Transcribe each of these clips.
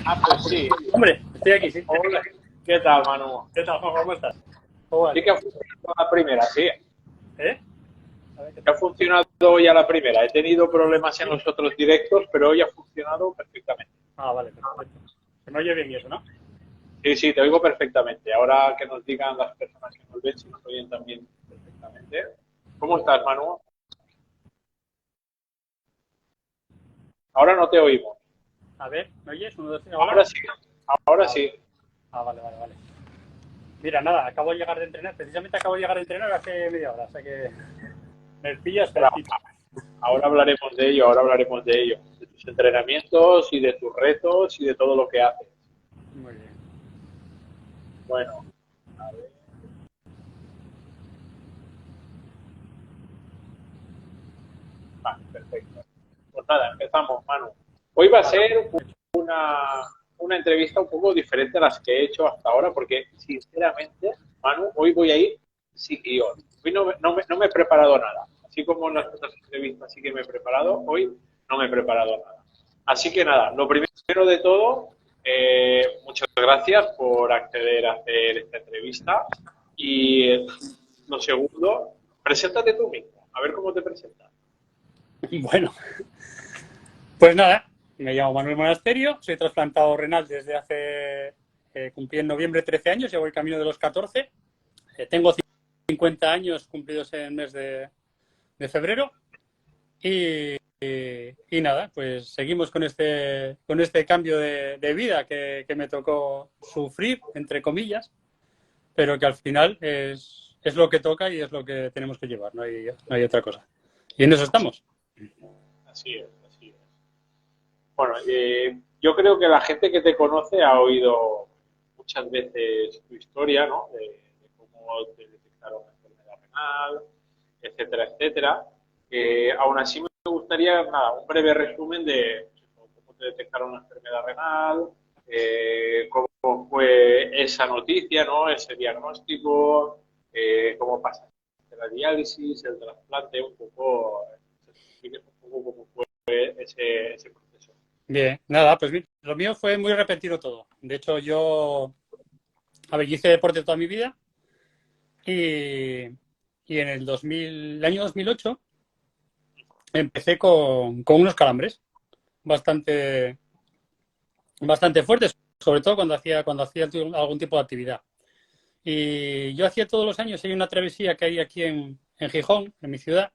Ah, pues sí. Hombre, estoy aquí, sí. Hola. ¿Qué tal, Manu? ¿Qué tal, Juanjo? ¿Cómo estás? ¿Cómo vas? Sí que ha funcionado la primera, sí. ¿Eh? A ver, ¿qué Que tal? ha funcionado hoy a la primera. He tenido problemas en ¿Sí? los otros directos, pero hoy ha funcionado perfectamente. Ah, vale, perfecto. Se me oye bien y eso, ¿no? Sí, sí, te oigo perfectamente. Ahora que nos digan las personas que nos ven si nos oyen también perfectamente. ¿Cómo estás, Manu? Ahora no te oímos. A ver, ¿me oyes? Uno, dos, tres, hola. Ahora sí. Ahora Ah, sí. vale, vale, vale. Mira, nada, acabo de llegar de entrenar. Precisamente acabo de llegar de entrenar hace media hora, o sea que me pillas Ahora, fresquito. ahora hablaremos de ello, ahora hablaremos de ello. De tus entrenamientos y de tus retos y de todo lo que haces. Muy bien. Bueno, a ver. Vale, perfecto. Pues nada, empezamos, Manu. Hoy va a Vale, ser una entrevista un poco diferente a las que he hecho hasta ahora, porque sinceramente, Manu, hoy voy a ir sin guión. Hoy no me he preparado nada. Así como en las otras entrevistas sí que me he preparado, hoy no me he preparado nada. Así que nada, lo primero de todo, muchas gracias por acceder a hacer esta entrevista. Y lo segundo, preséntate tú mismo, a ver cómo te presentas. bueno, pues nada, me llamo Manuel Monasterio, soy trasplantado renal desde hace, cumplí en noviembre 13 años, llevo el camino de los 14. Tengo 50 años cumplidos en el mes de febrero y nada, pues seguimos con este cambio de vida que me tocó sufrir, entre comillas, pero que al final es lo que toca y es lo que tenemos que llevar, no hay otra cosa. Y en eso Así, estamos. así es, así es. Bueno, yo creo que la gente que te conoce ha oído muchas veces tu historia, ¿no? De cómo te detectaron la enfermedad renal, etcétera, etcétera. Aún así me gustaría, nada, un breve resumen de cómo te detectaron la enfermedad renal, cómo fue esa noticia, ¿no? Ese diagnóstico, cómo pasaste la diálisis, el trasplante, un poco, un poco cómo fue ese proceso. Bien, nada, pues lo mío fue muy repentino todo. De hecho, a ver, yo hice deporte toda mi vida y, y en el año 2008 empecé con unos calambres bastante, bastante fuertes, sobre todo cuando hacía algún tipo de actividad. Y yo hacía todos los años, hay una travesía que hay aquí en Gijón, en mi ciudad,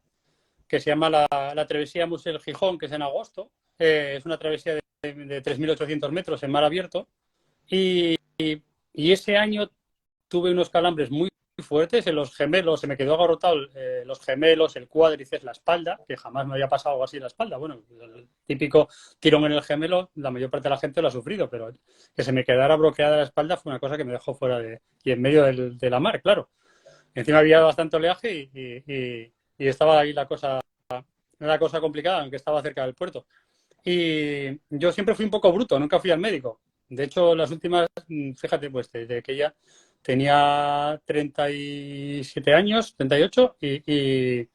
que se llama la Travesía Musel Gijón, que es en agosto. Es una travesía de 3.800 metros en mar abierto. Y, y ese año tuve unos calambres muy fuertes en los gemelos, se me quedó agarrotado los gemelos, el cuádriceps, la espalda, que jamás me había pasado algo así en la espalda. Bueno, el típico tirón en el gemelo, la mayor parte de la gente lo ha sufrido, pero que se me quedara bloqueada la espalda fue una cosa que me dejó fuera y en medio de la mar, claro. Encima había bastante oleaje y estaba ahí la cosa complicada, aunque estaba cerca del puerto. Y yo siempre fui un poco bruto, nunca fui al médico. De hecho, las últimas, fíjate, pues desde que ya tenía 37 años, 38, y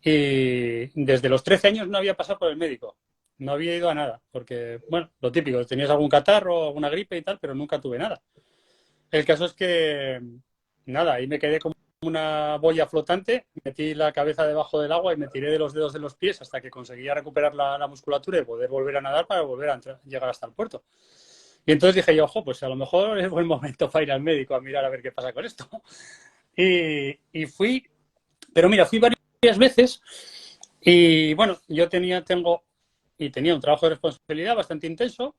desde los 13 años no había pasado por el médico. No había ido a nada, porque, bueno, lo típico, tenías algún catarro, alguna gripe y tal, pero nunca tuve nada. El caso es que, nada, ahí me quedé como una boya flotante, metí la cabeza debajo del agua y me tiré de los dedos de los pies hasta que conseguía recuperar la musculatura y poder volver a nadar para volver a llegar hasta el puerto. Y entonces dije yo, ojo, pues a lo mejor es buen momento para ir al médico a mirar a ver qué pasa con esto. Y fui, pero mira, fui varias veces y bueno, tenía un trabajo de responsabilidad bastante intenso.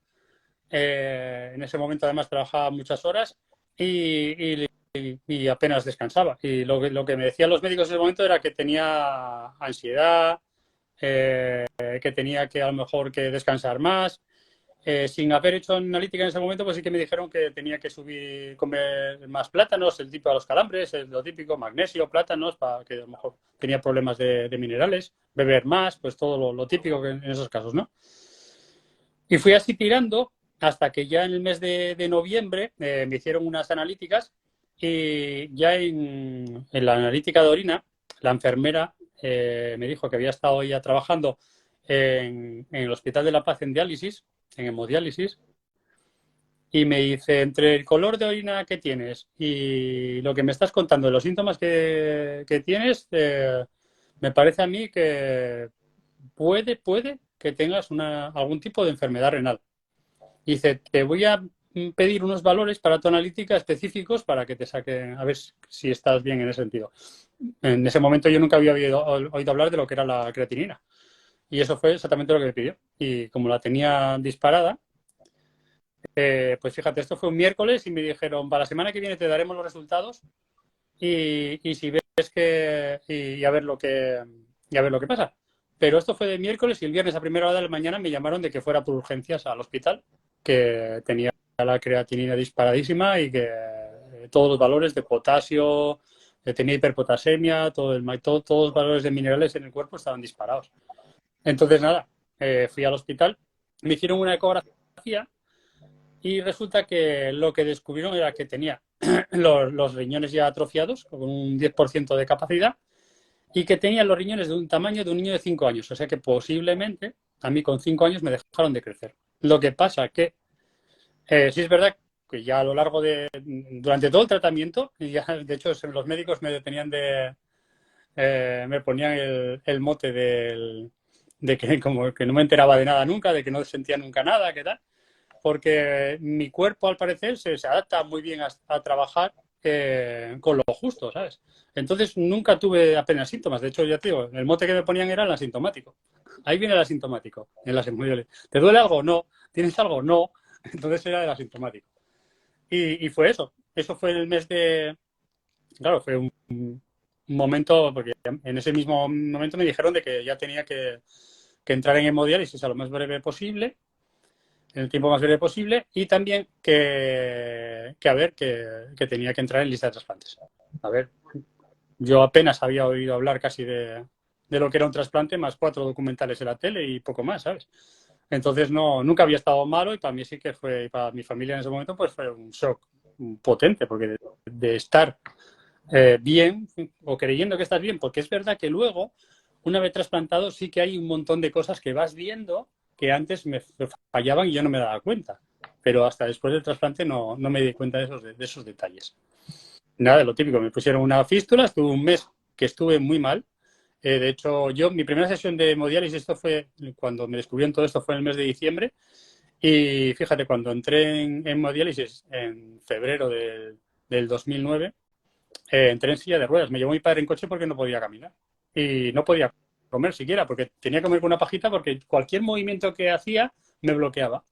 En ese momento además trabajaba muchas horas y apenas descansaba. Y lo que me decían los médicos en ese momento era que tenía ansiedad, que tenía que a lo mejor que descansar más. Sin haber hecho analítica en ese momento, pues sí que me dijeron que tenía que comer más plátanos, el tipo de los calambres, lo típico, magnesio, plátanos, para que a lo mejor tenía problemas de minerales, beber más, pues todo lo típico que en esos casos, ¿no? Y fui así tirando hasta que ya en el mes de noviembre me hicieron unas analíticas y ya en la analítica de orina, la enfermera me dijo que había estado ya trabajando en el Hospital de la Paz en diálisis, en hemodiálisis, y me dice, entre el color de orina que tienes y lo que me estás contando de los síntomas que tienes, me parece a mí que puede que tengas algún tipo de enfermedad renal. Y dice, te voy a pedir unos valores para tu analítica específicos para que te saquen, a ver si estás bien en ese sentido. En ese momento yo nunca había oído hablar de lo que era la creatinina. Y eso fue exactamente lo que me pidió. Y como la tenía disparada, pues fíjate, esto fue un miércoles y me dijeron, para la semana que viene te daremos los resultados y si ves que... y a ver lo que pasa. Pero esto fue de miércoles y el viernes a primera hora de la mañana me llamaron de que fuera por urgencias al hospital, que tenía la creatinina disparadísima y que todos los valores de potasio, tenía hiperpotasemia, todos los valores de minerales en el cuerpo estaban disparados. Entonces, nada, fui al hospital, me hicieron una ecografía y resulta que lo que descubrieron era que tenía los riñones ya atrofiados, con un 10% de capacidad, y que tenía los riñones de un tamaño de un niño de 5 años. O sea que posiblemente a mí con 5 años me dejaron de crecer. Lo que pasa que sí es verdad que ya a lo largo durante todo el tratamiento, y ya, de hecho los médicos me detenían me ponían el mote de que como que no me enteraba de nada nunca, de que no sentía nunca nada, ¿qué tal? Porque mi cuerpo, al parecer, se adapta muy bien a trabajar con lo justo, ¿sabes? Entonces nunca tuve apenas síntomas. De hecho, ya te digo, el mote que me ponían era el asintomático. Ahí viene el asintomático, en las hemodiálisis. ¿Te duele algo? No. ¿Tienes algo? No. Entonces era el asintomático. Y fue eso. Eso fue el mes de... Claro, fue un momento, porque en ese mismo momento me dijeron de que ya tenía que entrar en hemodiálisis a lo más breve posible, en el tiempo más breve posible, y también que tenía que entrar en lista de trasplantes. A ver, yo apenas había oído hablar casi de lo que era un trasplante, más 4 documentales en la tele y poco más, ¿sabes? Entonces nunca había estado malo y para mí sí que fue, y para mi familia en ese momento, pues fue un shock potente, porque de estar bien o creyendo que estás bien, porque es verdad que luego, una vez trasplantado, sí que hay un montón de cosas que vas viendo que antes me fallaban y yo no me daba cuenta. Pero hasta después del trasplante no me di cuenta de esos detalles. Nada, de lo típico, me pusieron una fístula, estuve un mes que estuve muy mal. De hecho, mi primera sesión de hemodiálisis, esto fue cuando me descubrieron todo esto, fue en el mes de diciembre. Y fíjate, cuando entré en hemodiálisis en febrero del 2009, entré en silla de ruedas. Me llevó mi padre en coche porque no podía caminar. Y no podía comer siquiera, porque tenía que comer con una pajita porque cualquier movimiento que hacía me bloqueaba.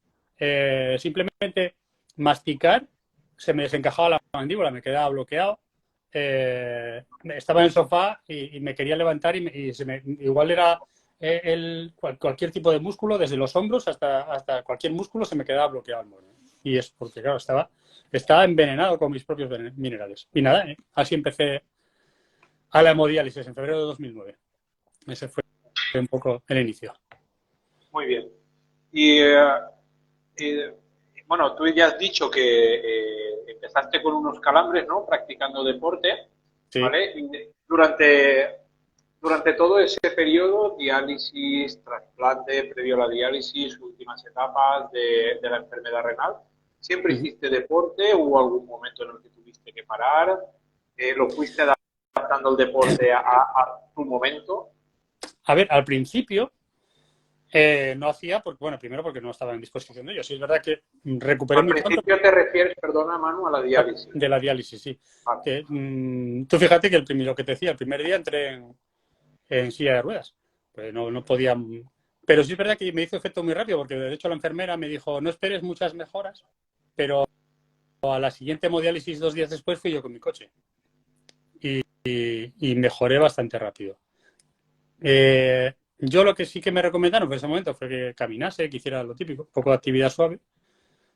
Simplemente masticar, se me desencajaba la mandíbula, me quedaba bloqueado. Estaba en el sofá y me quería levantar y igual era cualquier tipo de músculo, desde los hombros hasta cualquier músculo se me quedaba bloqueado el mueble. Y es porque, claro, estaba envenenado con mis propios minerales. Y nada, así empecé a la hemodiálisis en febrero de 2009. Ese fue un poco el inicio. Muy bien. Y bueno, tú ya has dicho que empezaste con unos calambres, ¿no? Practicando deporte, Sí. ¿vale? Y durante todo ese periodo, diálisis, trasplante, previo a la diálisis, últimas etapas de la enfermedad renal, ¿siempre hiciste deporte? ¿Hubo algún momento en el que tuviste que parar? ¿Lo fuiste adaptando el deporte a tu momento? A ver, al principio no hacía, porque, bueno, primero porque no estaba en disposición de ello. Sí, es verdad que recuperé Al muy pronto. principio te refieres, perdona Manu, a la diálisis. De la diálisis, sí. Vale. Tú fíjate que lo que te decía, el primer día entré en silla de ruedas. Pues no podía. Pero sí es verdad que me hizo efecto muy rápido, porque de hecho la enfermera me dijo, no esperes muchas mejoras, pero a la siguiente hemodiálisis 2 días después fui yo con mi coche. Y mejoré bastante rápido. Yo lo que sí que me recomendaron en ese momento fue que caminase, que hiciera lo típico, un poco de actividad suave,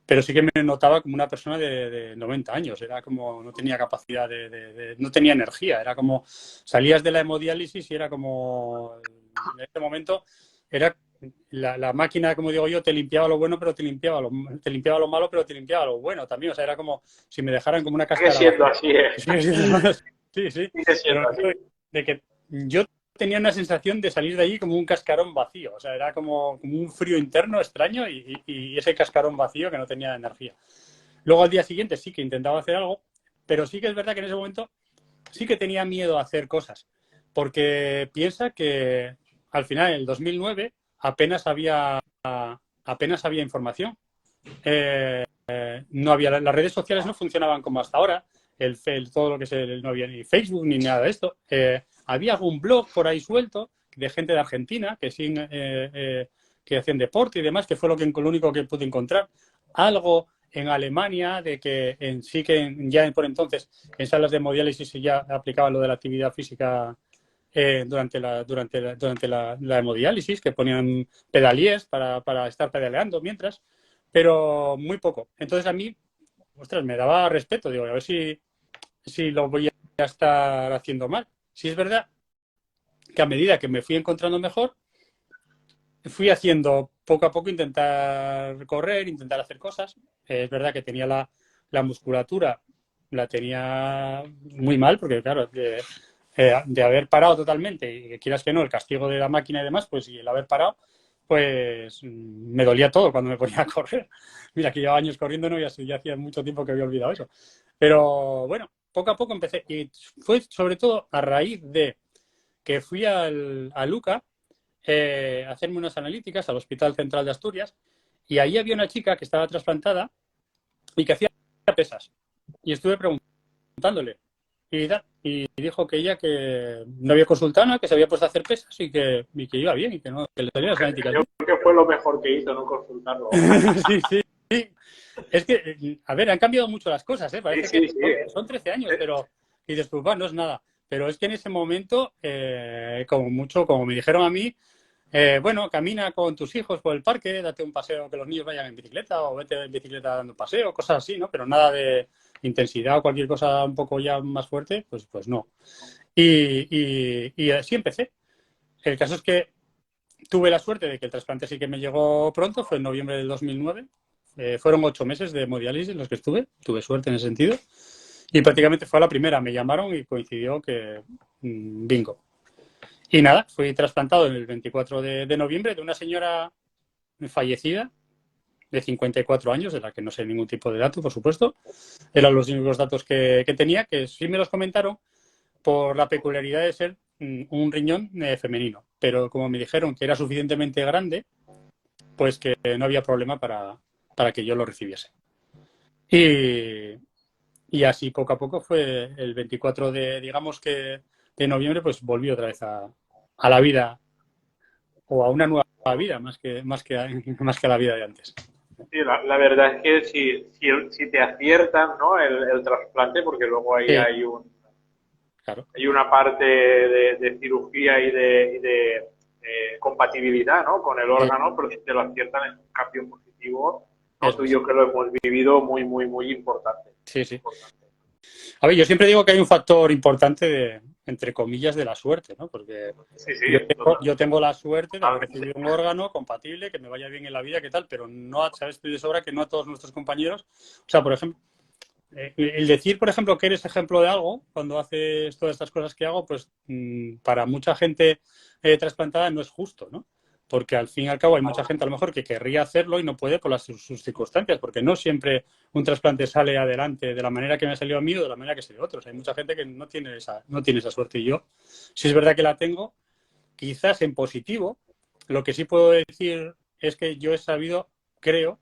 pero sí que me notaba como una persona de 90 años, era como no tenía capacidad no tenía energía, era como salías de la hemodiálisis y era como en ese momento era la máquina, como digo yo, te limpiaba lo bueno, pero te limpiaba lo malo, pero te limpiaba lo bueno también, o sea, era como si me dejaran como una Sigue cáscara siendo vacía. así, ¿eh? Sí, Sigue siendo pero así. de que yo tenía una sensación de salir de allí como un cascarón vacío. O sea, era como un frío interno extraño y ese cascarón vacío que no tenía energía. Luego al día siguiente sí que intentaba hacer algo, pero sí que es verdad que en ese momento sí que tenía miedo a hacer cosas. Porque piensa que al final, en el 2009, apenas había información. No había, las redes sociales no funcionaban como hasta ahora. Todo lo que no había ni Facebook ni nada de esto. Había algún blog por ahí suelto de gente de Argentina que hacían deporte y demás, que fue lo único que pude encontrar. Algo en Alemania, de que ya por entonces en salas de hemodiálisis ya aplicaban lo de la actividad física durante la hemodiálisis, que ponían pedaliers para estar pedaleando mientras, pero muy poco. Entonces a mí, ostras, me daba respeto, digo, a ver si lo voy a estar haciendo mal. Si es verdad que a medida que me fui encontrando mejor, fui haciendo poco a poco, intentar correr, intentar hacer cosas. Es verdad que tenía la musculatura, la tenía muy mal, porque claro, de haber parado totalmente, y que quieras que no, el castigo de la máquina y demás, pues y el haber parado, pues me dolía todo cuando me ponía a correr. Mira, que llevaba años corriendo, ¿no? Ya hacía mucho tiempo que había olvidado eso. Pero bueno, poco a poco empecé. Y fue sobre todo a raíz de que fui a Luca a hacerme unas analíticas al Hospital Central de Asturias, y ahí había una chica que estaba trasplantada y que hacía pesas. Y estuve preguntándole. Y dijo que ella que no había consultado nada, que se había puesto a hacer pesas y que iba bien y que no, que le salían las analíticas. Yo creo que fue lo mejor que hizo, no consultarlo. Sí, sí, sí. Es que, a ver, han cambiado mucho las cosas, ¿eh? Parece Sí, que son 13 años, pero... Y dices, no es nada. Pero es que en ese momento, como me dijeron a mí, bueno, camina con tus hijos por el parque, date un paseo, que los niños vayan en bicicleta o vete en bicicleta dando paseo, cosas así, ¿no? Pero nada de intensidad o cualquier cosa un poco ya más fuerte, pues no. Y así empecé. El caso es que tuve la suerte de que el trasplante sí que me llegó pronto, fue en noviembre del 2009. Fueron 8 meses de hemodiálisis en los que tuve suerte en ese sentido. Y prácticamente fue a la primera, me llamaron y coincidió que bingo. Y nada, fui trasplantado el 24 de noviembre de una señora fallecida de 54 años, de la que no sé ningún tipo de dato, por supuesto. Eran los únicos datos que tenía, que sí me los comentaron por la peculiaridad de ser un riñón femenino. Pero como me dijeron que era suficientemente grande, pues que no había problema para que yo lo recibiese. Y así poco a poco fue el 24 de noviembre, pues volví otra vez a la vida, o a una nueva vida, más que a la vida de antes. Sí, la verdad es que si te aciertan, ¿no? el trasplante, porque luego ahí Sí, claro. hay una parte de cirugía y de compatibilidad, ¿no? Con el Sí, órgano, pero si te lo aciertan es un cambio positivo, ¿no? eso Tú y es. yo que lo hemos vivido muy, muy, muy importante. Sí, Muy sí. importante. A ver, yo siempre digo que hay un factor importante entre comillas, de la suerte, ¿no? Porque Sí, yo sí, tengo, yo tengo la suerte de haber totalmente. recibido un órgano compatible, que me vaya bien en la vida, que tal, pero no, sabes tú de sobra que no a todos nuestros compañeros. O sea, por ejemplo, el decir, por ejemplo, que eres ejemplo de algo, cuando haces todas estas cosas que hago, pues para mucha gente trasplantada no es justo, ¿no? Porque al fin y al cabo hay mucha gente a lo mejor que querría hacerlo y no puede por sus circunstancias, porque no siempre un trasplante sale adelante de la manera que me ha salido a mí o de la manera que salió a otros. Hay mucha gente que no tiene esa suerte. Y yo, si es verdad que la tengo, quizás en positivo, lo que sí puedo decir es que yo he sabido, creo,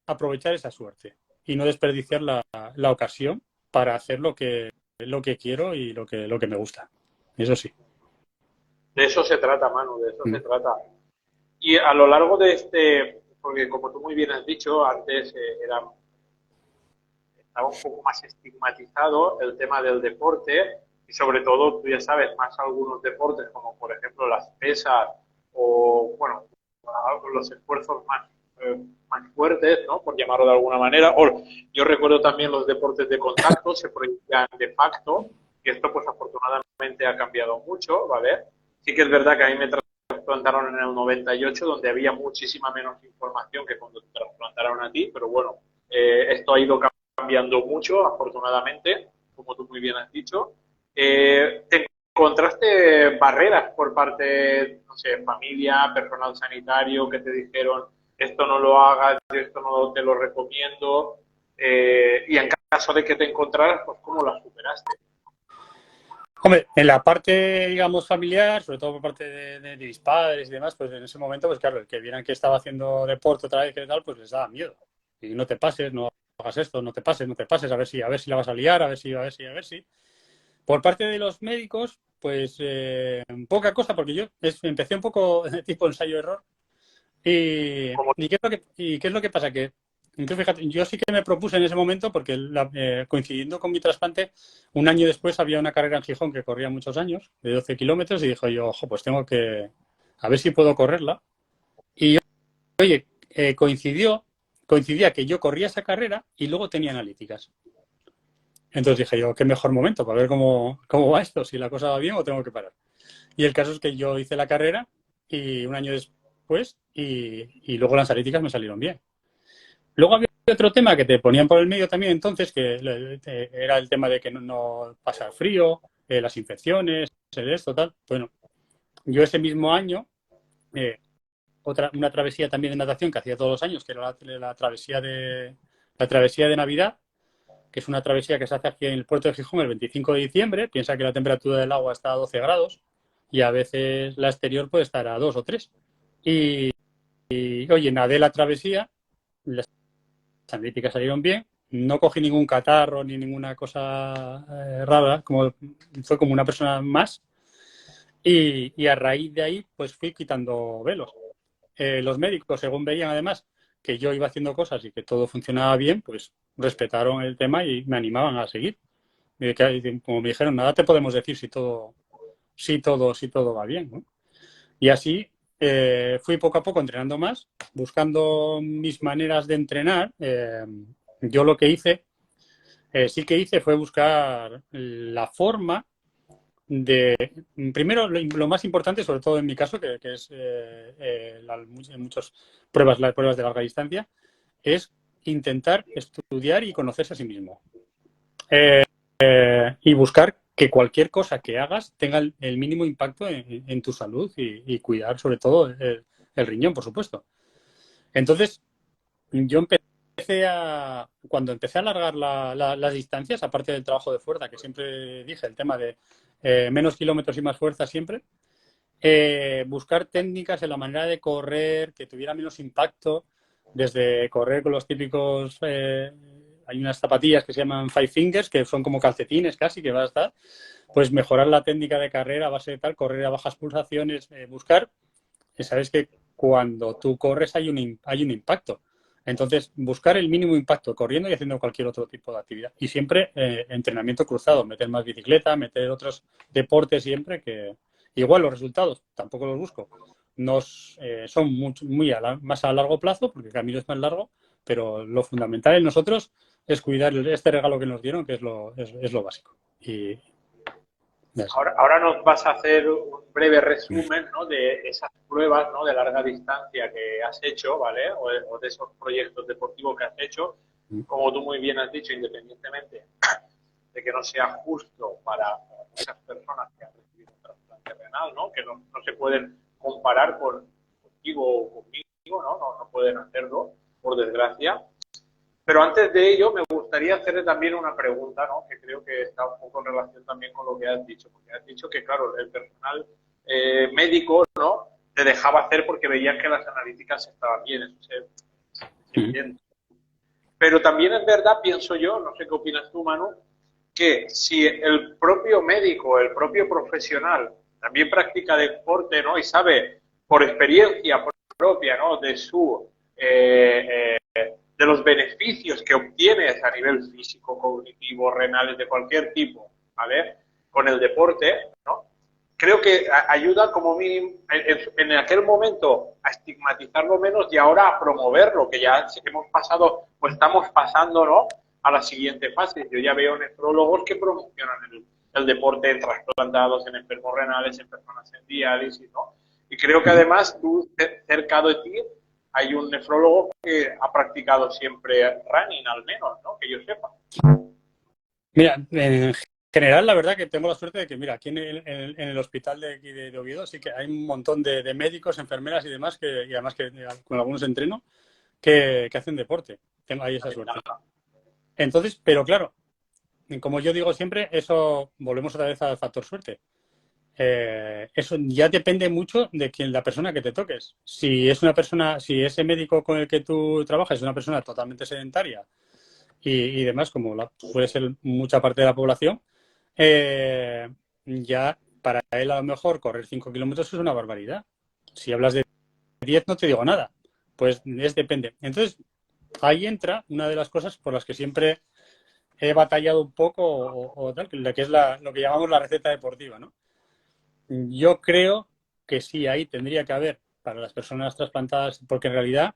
aprovechar esa suerte y no desperdiciar la ocasión para hacer lo que quiero y lo que me gusta. Eso sí. De eso se trata, Manu, de eso se Mm. trata. Y a lo largo de porque como tú muy bien has dicho, antes estaba un poco más estigmatizado el tema del deporte y sobre todo, tú ya sabes, más algunos deportes como por ejemplo las pesas o, bueno, los esfuerzos más fuertes, ¿no? Por llamarlo de alguna manera. O yo recuerdo también los deportes de contacto, se prohibían de facto, y esto pues afortunadamente ha cambiado mucho, ¿vale? Sí que es verdad que a mí me trasplantaron en el 98, donde había muchísima menos información que cuando te trasplantaron a ti, pero bueno, esto ha ido cambiando mucho, afortunadamente, como tú muy bien has dicho. Tengo ¿encontraste barreras por parte, no sé, familia, personal sanitario, que te dijeron esto no lo hagas, esto no te lo recomiendo? Y en caso de que te encontraras, pues ¿cómo la superaste? Hombre, en la parte, digamos, familiar, sobre todo por parte de mis padres y demás, pues en ese momento, pues claro, el que vieran que estaba haciendo deporte otra vez y tal, pues les daba miedo. Y no te pases, no hagas esto, no te pases, no te pases, a ver si la vas a liar, a ver si. Por parte de los médicos, pues poca cosa, porque yo empecé un poco tipo ensayo-error. ¿Cómo? ¿Y qué es lo que pasa? Que, entonces, fíjate, yo sí que me propuse en ese momento, porque coincidiendo con mi trasplante, un año después había una carrera en Gijón que corría muchos años, de 12 kilómetros, y dijo yo, ojo, pues tengo que, a ver si puedo correrla. Y oye, coincidía que yo corría esa carrera y luego tenía analíticas. Entonces dije yo, qué mejor momento para ver cómo va esto, si la cosa va bien o tengo que parar. Y el caso es que yo hice la carrera y un año después y luego las analíticas me salieron bien. Luego había otro tema que te ponían por el medio también entonces, que era el tema de que no pasar frío, las infecciones, esto, tal. Bueno, yo ese mismo año, eh, una travesía también de natación que hacía todos los años, que era la travesía de Navidad, que es una travesía que se hace aquí en el puerto de Gijón el 25 de diciembre. Piensa que la temperatura del agua está a 12 grados y a veces la exterior puede estar a 2 o 3. Y oye, nadé la travesía, las analíticas salieron bien, no cogí ningún catarro ni ninguna cosa rara, fue como una persona más. Y a raíz de ahí, pues fui quitando velos. Los médicos, según veían además que yo iba haciendo cosas y que todo funcionaba bien, pues respetaron el tema y me animaban a seguir. Como me dijeron, nada te podemos decir si todo va bien, ¿no? Y así fui poco a poco entrenando más, buscando mis maneras de entrenar. Yo lo que sí que hice fue buscar la forma de, primero, lo más importante, sobre todo en mi caso, que es en muchas las pruebas de larga distancia, es intentar estudiar y conocerse a sí mismo. Y buscar que cualquier cosa que hagas tenga el mínimo impacto en tu salud y cuidar sobre todo el riñón, por supuesto. Entonces, yo cuando empecé a alargar las distancias, aparte del trabajo de fuerza, que siempre dije, el tema de menos kilómetros y más fuerza siempre, buscar técnicas en la manera de correr que tuviera menos impacto, desde correr con los típicos, hay unas zapatillas que se llaman Five Fingers, que son como calcetines casi, que va a estar, pues mejorar la técnica de carrera a base de tal, correr a bajas pulsaciones, buscar, sabes que cuando tú corres hay un impacto. Entonces, buscar el mínimo impacto corriendo y haciendo cualquier otro tipo de actividad. Y siempre entrenamiento cruzado, meter más bicicleta, meter otros deportes siempre que, igual los resultados tampoco los busco. Son más a largo plazo porque el camino es más largo, pero lo fundamental en nosotros es cuidar este regalo que nos dieron, que es lo básico. Y Ahora nos vas a hacer un breve resumen, ¿no?, de esas pruebas, ¿no?, de larga distancia que has hecho, ¿vale? O de esos proyectos deportivos que has hecho. Como tú muy bien has dicho, independientemente de que no sea justo para muchas personas que han recibido un trasplante renal, ¿no?, que no se pueden comparar contigo o conmigo, ¿no? No pueden hacerlo, por desgracia. Pero antes de ello, me gustaría hacerle también una pregunta, ¿no?, que creo que está un poco en relación también con lo que has dicho, porque has dicho que, claro, el personal médico, ¿no?, te dejaba hacer porque veías que las analíticas estaban bien, eso se entiende. Pero también es verdad, pienso yo, no sé qué opinas tú, Manu, que si el propio médico, el propio profesional, también practica deporte, ¿no?, y sabe por experiencia propia, ¿no?, de los beneficios que obtienes a nivel físico, cognitivo, renales, de cualquier tipo, ¿vale?, con el deporte, ¿no?, creo que ayuda como mínimo en aquel momento a estigmatizarlo menos y ahora a promoverlo, que ya hemos pasado, pues estamos pasando, ¿no?, a la siguiente fase. Yo ya veo nefrólogos que promocionan el deporte en trasplantados, en enfermos renales, en personas en diálisis, ¿no? Y creo que además tú, cerca de ti, hay un nefrólogo que ha practicado siempre running, al menos, ¿no?, que yo sepa. Mira, en general, la verdad que tengo la suerte de que, mira, aquí en el hospital de aquí de Oviedo sí que hay un montón de médicos, enfermeras y demás, y además que con algunos entreno, que hacen deporte. Tengo ahí esa suerte. Entonces, pero claro, como yo digo siempre, eso, volvemos otra vez al factor suerte. Eso ya depende mucho de quién, la persona que te toques. Si es una persona, si ese médico con el que tú trabajas es una persona totalmente sedentaria y demás, como puede ser mucha parte de la población, ya para él a lo mejor correr 5 kilómetros es una barbaridad. Si hablas de 10 no te digo nada. Pues depende. Entonces, ahí entra una de las cosas por las que siempre he batallado un poco o tal, que es lo que llamamos la receta deportiva, ¿no? Yo creo que sí, ahí tendría que haber para las personas trasplantadas, porque en realidad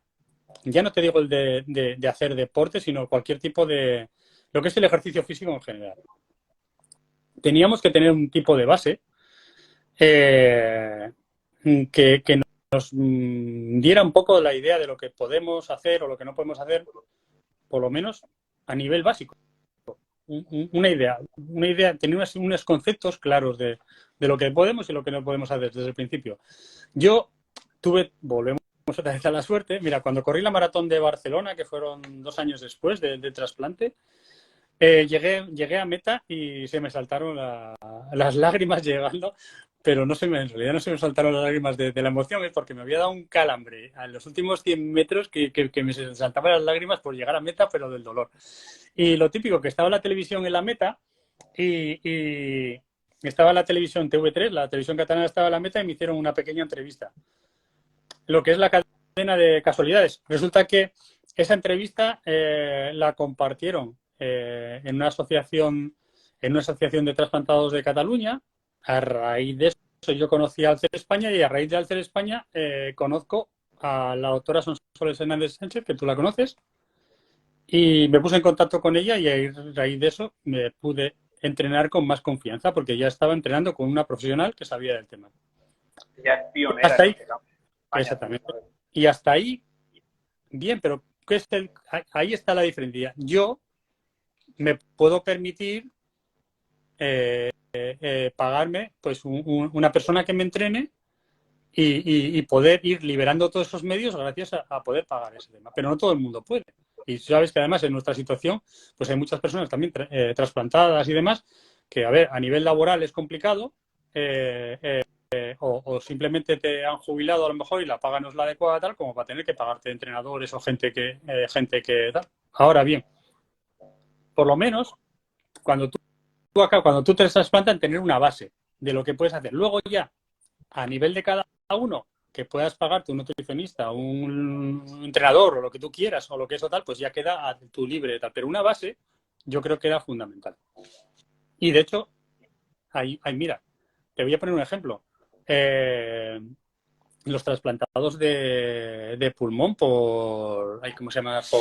ya no te digo el de hacer deporte, sino cualquier tipo de lo que es el ejercicio físico en general. Teníamos que tener un tipo de base eh, que nos diera un poco la idea de lo que podemos hacer o lo que no podemos hacer, por lo menos a nivel básico. Una idea, tener unos conceptos claros de lo que podemos y lo que no podemos hacer desde el principio. Yo volvemos otra vez a la suerte, mira, cuando corrí la maratón de Barcelona, que fueron 2 años después del trasplante, llegué a meta y se me saltaron las lágrimas llegando, pero en realidad no se me saltaron las lágrimas de la emoción, es porque me había dado un calambre en los últimos 100 metros que me saltaban las lágrimas por llegar a meta, pero del dolor. Y lo típico, que estaba la televisión en la meta y estaba la televisión TV3, la televisión catalana estaba en la meta y me hicieron una pequeña entrevista. Lo que es la cadena de casualidades. Resulta que esa entrevista la compartieron en una asociación de trasplantados de Cataluña. A raíz de eso yo conocí a Alcer España y a raíz de Alcer España conozco a la doctora Sonsoles Hernández Sánchez, que tú la conoces, y me puse en contacto con ella y a raíz de eso me pude entrenar con más confianza porque ya estaba entrenando con una profesional que sabía del tema. Ya es pionera Hasta en ahí, este campo. exactamente. Y hasta ahí, bien, pero ahí está la diferencia. Yo me puedo permitir pagarme pues una persona que me entrene y poder ir liberando todos esos medios gracias a poder pagar ese tema. Pero no todo el mundo puede. Y sabes que además en nuestra situación pues hay muchas personas también trasplantadas y demás que, a ver, a nivel laboral es complicado o simplemente te han jubilado a lo mejor y la paga no es la adecuada tal como para tener que pagarte entrenadores o gente que tal. Ahora bien, por lo menos cuando tú te trasplantan tener una base de lo que puedes hacer. Luego ya a nivel de cada uno que puedas pagarte un nutricionista, un entrenador o lo que tú quieras o lo que eso tal, pues ya queda a tu libre tal. Pero una base yo creo que era fundamental. Y de hecho, mira, te voy a poner un ejemplo. Los trasplantados de pulmón ¿cómo se llama? Se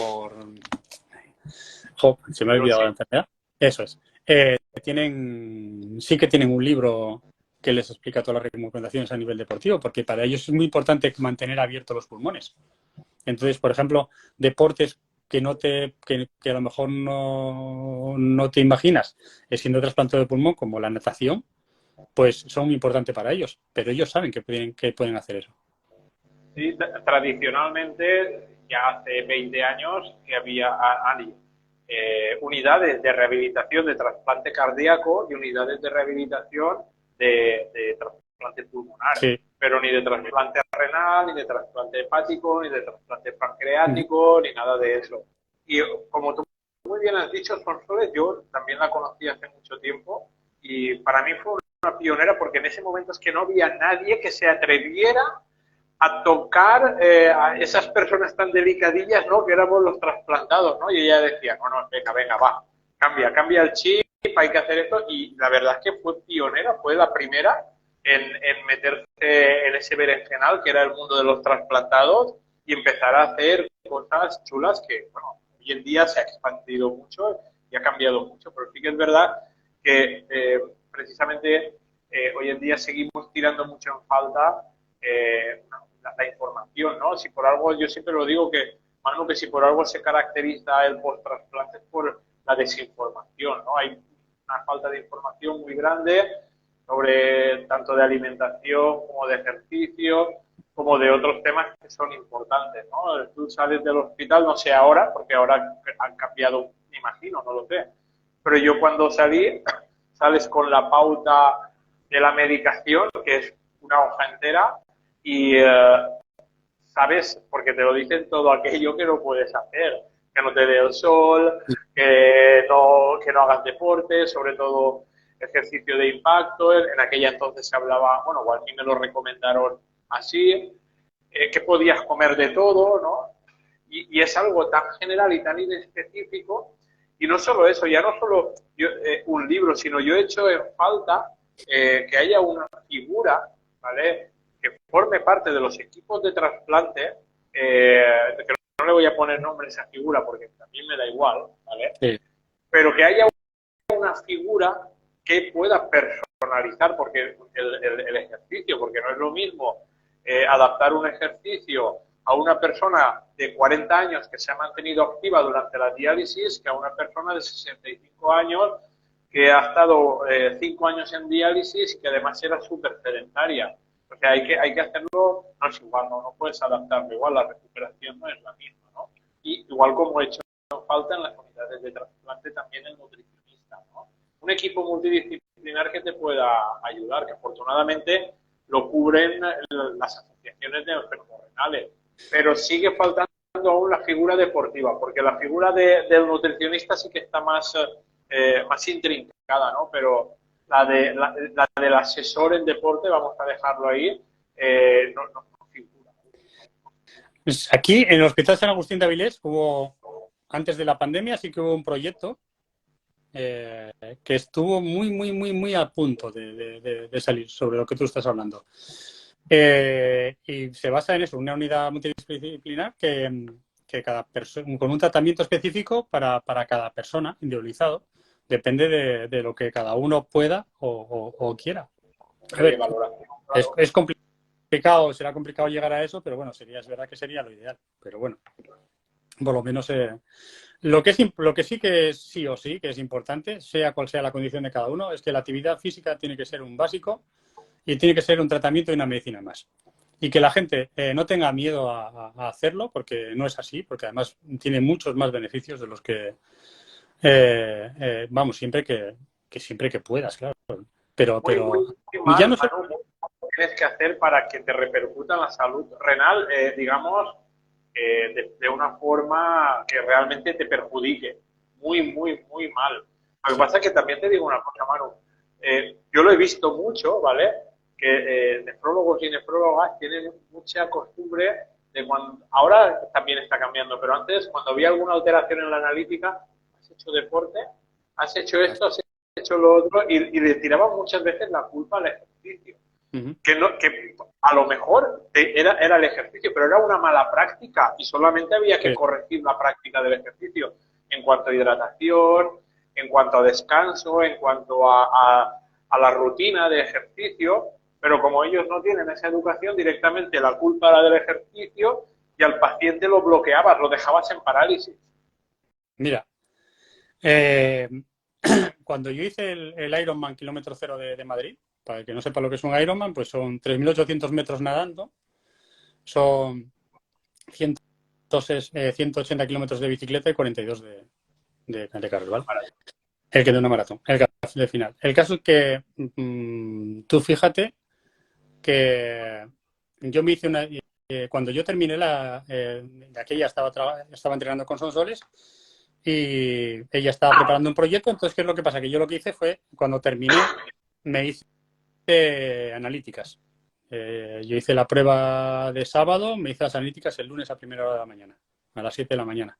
me ha olvidado la enfermedad. Eso es. Sí que tienen un libro que les explica todas las recomendaciones a nivel deportivo, porque para ellos es muy importante mantener abiertos los pulmones. Entonces, por ejemplo, deportes que a lo mejor no te imaginas siendo trasplantado de pulmón, como la natación, pues son muy importantes para ellos, pero ellos saben que pueden hacer eso. Sí, tradicionalmente, ya hace 20 años, que había unidades de rehabilitación de trasplante cardíaco y unidades de rehabilitación de trasplante pulmonar, sí. Pero ni de trasplante renal, ni de trasplante hepático, ni de trasplante pancreático, ni nada de eso. Y como tú muy bien has dicho, Sonsoles, yo también la conocí hace mucho tiempo y para mí fue una pionera porque en ese momento es que no había nadie que se atreviera a tocar a esas personas tan delicadillas, ¿no? Que éramos los trasplantados, ¿no? Y ella decía, no, venga, va, cambia el chip, hay que hacer esto. Y la verdad es que fue pionera, fue la primera en meterse en ese berenjenal que era el mundo de los trasplantados y empezar a hacer cosas chulas que, bueno, hoy en día se ha expandido mucho y ha cambiado mucho, pero sí que es verdad que precisamente hoy en día seguimos tirando mucho en falta la información, ¿no? Si por algo, yo siempre lo digo que, Manu, que si por algo se caracteriza el post-trasplante es por la desinformación, ¿no? Hay una falta de información grande sobre tanto de alimentación como de ejercicio, como de otros temas que son importantes, ¿no? Tú sales del hospital, no sé ahora, porque ahora han cambiado, me imagino, no lo sé, pero yo cuando salí, sales con la pauta de la medicación, que es una hoja entera, y sabes, porque te lo dicen todo aquello que no puedes hacer, que no te dé el sol, que no hagas deporte, sobre todo ejercicio de impacto. En aquella entonces se hablaba, bueno, o a mí me lo recomendaron así, que podías comer de todo, ¿no? Y es algo tan general y tan inespecífico. Y no solo eso, ya no solo yo, un libro, sino yo he hecho en falta que haya una figura, ¿vale? Que forme parte de los equipos de trasplante, que no le voy a poner nombre a esa figura porque también me da igual, ¿vale? Sí. Pero que haya una figura que pueda personalizar porque el ejercicio, porque no es lo mismo adaptar un ejercicio a una persona de 40 años que se ha mantenido activa durante la diálisis que a una persona de 65 años que ha estado 5 años en diálisis y que además era súper sedentaria. O sea, hay que hacerlo, no es igual, no puedes adaptarlo igual, la recuperación no es la misma, ¿no? Y igual como he hecho falta en las unidades de trasplante también el nutricionista, ¿no? Un equipo multidisciplinar que te pueda ayudar, que afortunadamente lo cubren las asociaciones de enfermos renales, pero sigue faltando aún la figura deportiva, porque la figura del nutricionista sí que está más intrincada, ¿no? Pero la del asesor en deporte, vamos a dejarlo ahí, no figura. Pues aquí en el Hospital San Agustín de Avilés hubo, antes de la pandemia, sí que hubo un proyecto que estuvo muy a punto de salir sobre lo que tú estás hablando. Y se basa en eso, una unidad multidisciplinar que cada persona, con un tratamiento específico para cada persona, individualizado, depende de lo que cada uno pueda o quiera. A ver, es complicado, será complicado llegar a eso, pero bueno, es verdad que sería lo ideal. Pero bueno, por lo menos lo que sí que es sí o sí, que es importante, sea cual sea la condición de cada uno, es que la actividad física tiene que ser un básico y tiene que ser un tratamiento y una medicina más. Y que la gente no tenga miedo a hacerlo, porque no es así, porque además tiene muchos más beneficios de los que, vamos, siempre que puedas, claro. Pero y ya no sé. Tienes que hacer para que te repercuta en la salud renal, digamos, de una forma que realmente te perjudique. Muy mal. Lo que pasa es que también te digo una cosa, Manu. Yo lo he visto mucho, ¿vale? Que nefrólogos y nefrólogas tienen mucha costumbre de cuando... Ahora también está cambiando, pero antes, cuando había alguna alteración en la analítica, ¿has hecho deporte? ¿Has hecho esto? ¿Has hecho lo otro? Y le tiraban muchas veces la culpa al ejercicio. Que a lo mejor era el ejercicio, pero era una mala práctica y solamente había que corregir la práctica del ejercicio en cuanto a hidratación, en cuanto a descanso, en cuanto a la rutina de ejercicio, pero como ellos no tienen esa educación, directamente la culpa era del ejercicio y al paciente lo bloqueabas, lo dejabas en parálisis. Mira, cuando yo hice el Ironman kilómetro cero de Madrid, para el que no sepa lo que es un Ironman, pues son 3.800 metros nadando, son 180 kilómetros de bicicleta y 42 de cardio, ¿vale? El que de una maratón, el caso de final. El caso es que tú fíjate que yo me hice cuando yo terminé de aquella estaba entrenando con Sonsoles y ella estaba preparando un proyecto. Entonces, ¿qué es lo que pasa? Que yo lo que hice fue, cuando terminé, me hice analíticas. Yo hice la prueba de sábado, me hice las analíticas el lunes a primera hora de la mañana, a las 7 de la mañana.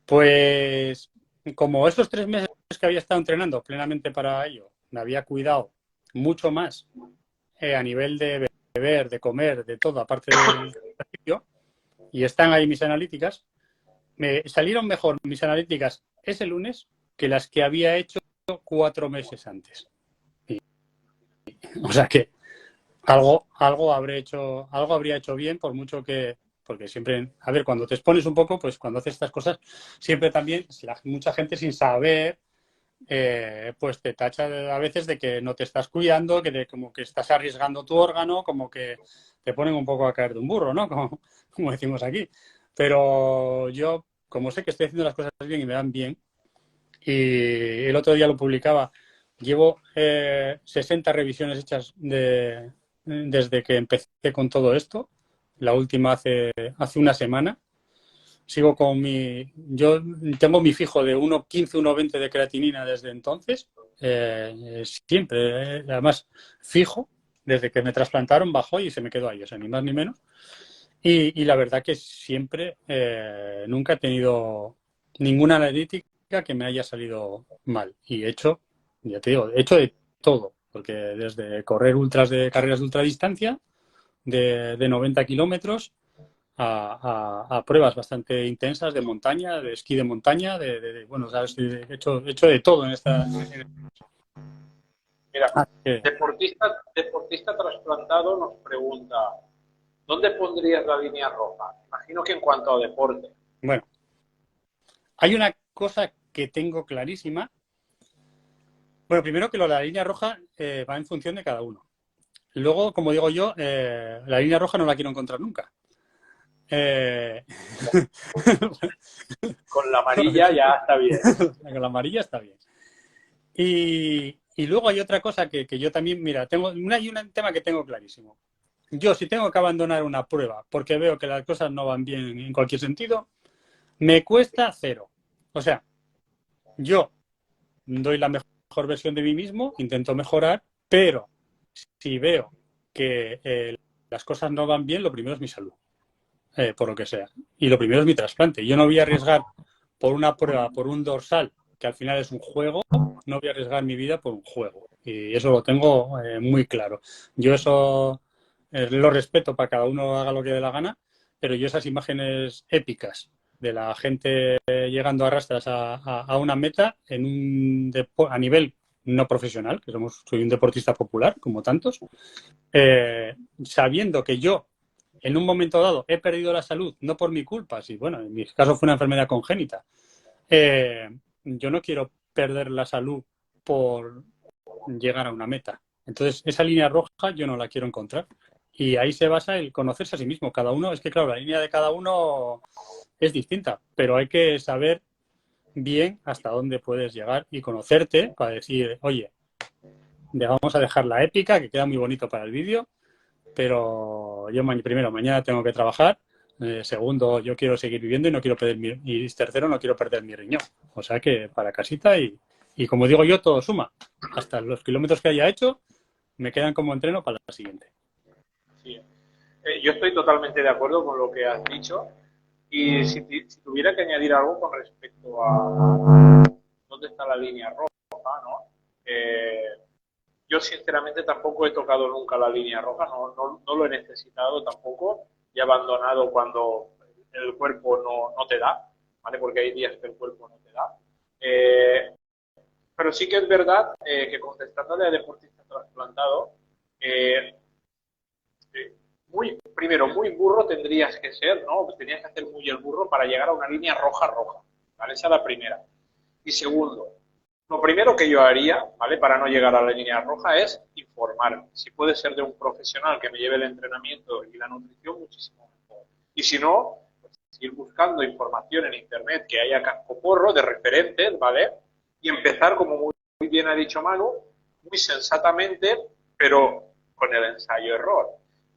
Pues, como esos 3 meses que había estado entrenando plenamente para ello, me había cuidado mucho más a nivel de beber, de comer, de todo, aparte del ejercicio, y están ahí mis analíticas, me salieron mejor mis analíticas ese lunes que las que había hecho 4 meses antes. O sea que algo habría hecho bien, por mucho que, porque siempre, a ver, cuando te expones un poco, pues cuando haces estas cosas, siempre también, mucha gente sin saber, pues te tacha a veces de que no te estás cuidando, como que estás arriesgando tu órgano, como que te ponen un poco a caer de un burro, ¿no? Como decimos aquí. Pero yo, como sé que estoy haciendo las cosas bien y me dan bien, y el otro día lo publicaba, llevo 60 revisiones hechas desde que empecé con todo esto, la última hace una semana. Sigo con yo tengo mi fijo de 1,15, 1,20 de creatinina desde entonces, siempre, además fijo, desde que me trasplantaron bajó y se me quedó ahí, o sea, ni más ni menos. Y la verdad que siempre, nunca he tenido ninguna analítica que me haya salido mal. Y he hecho, ya te digo, he hecho de todo, porque desde correr carreras de ultradistancia, de 90 kilómetros, a pruebas bastante intensas de montaña, de esquí de montaña, bueno, sabes, he hecho de todo en esta. Mira, Ah, deportista trasplantado nos pregunta, ¿dónde pondrías la línea roja? Imagino que en cuanto a deporte. bueno, hay una cosa que tengo clarísima. Bueno, primero que lo de la línea roja va en función de cada uno. Luego, como digo yo, la línea roja no la quiero encontrar nunca. Eh, Con la amarilla ya está bien. Con la amarilla está bien. Y luego hay otra cosa que yo también, mira, hay un tema que tengo clarísimo. Yo, si tengo que abandonar una prueba porque veo que las cosas no van bien en cualquier sentido, me cuesta cero. O sea, yo doy la mejor versión de mí mismo, intento mejorar, pero si veo que las cosas no van bien, lo primero es mi salud, por lo que sea. Y lo primero es mi trasplante. Yo no voy a arriesgar por una prueba, por un dorsal, que al final es un juego, no voy a arriesgar mi vida por un juego. Y eso lo tengo muy claro. Yo eso lo respeto para cada uno haga lo que dé la gana, pero yo esas imágenes épicas de la gente llegando a rastras a una meta a nivel no profesional, que soy un deportista popular, como tantos, sabiendo que yo en un momento dado he perdido la salud, no por mi culpa, sí, bueno, en mi caso fue una enfermedad congénita, yo no quiero perder la salud por llegar a una meta. Entonces, esa línea roja yo no la quiero encontrar. Y ahí se basa el conocerse a sí mismo. Cada uno, es que claro, la línea de cada uno es distinta, pero hay que saber bien hasta dónde puedes llegar y conocerte para decir, oye, vamos a dejar la épica, que queda muy bonito para el vídeo, pero yo primero, mañana tengo que trabajar. Segundo, yo quiero seguir viviendo y no quiero perder y tercero, no quiero perder mi riñón. O sea que para casita y como digo yo, todo suma. Hasta los kilómetros que haya hecho, me quedan como entreno para la siguiente. Sí. Yo estoy totalmente de acuerdo con lo que has dicho y si tuviera que añadir algo con respecto a dónde está la línea roja, ¿no? Yo sinceramente tampoco he tocado nunca la línea roja, no lo he necesitado tampoco, he abandonado cuando el cuerpo no te da, ¿vale? Porque hay días que el cuerpo no te da. Pero sí que es verdad que contestándole a deportista trasplantado, eh, primero, muy burro tendrías que ser, ¿no? Pues tenías que hacer muy el burro para llegar a una línea roja, ¿vale? Esa es la primera. Y segundo, lo primero que yo haría, ¿vale? Para no llegar a la línea roja es informarme. Si puede ser de un profesional que me lleve el entrenamiento y la nutrición, muchísimo mejor. Y si no, pues ir buscando información en internet que haya cascoporro de referentes, ¿vale? Y empezar, como muy bien ha dicho Manu, muy sensatamente, pero con el ensayo-error.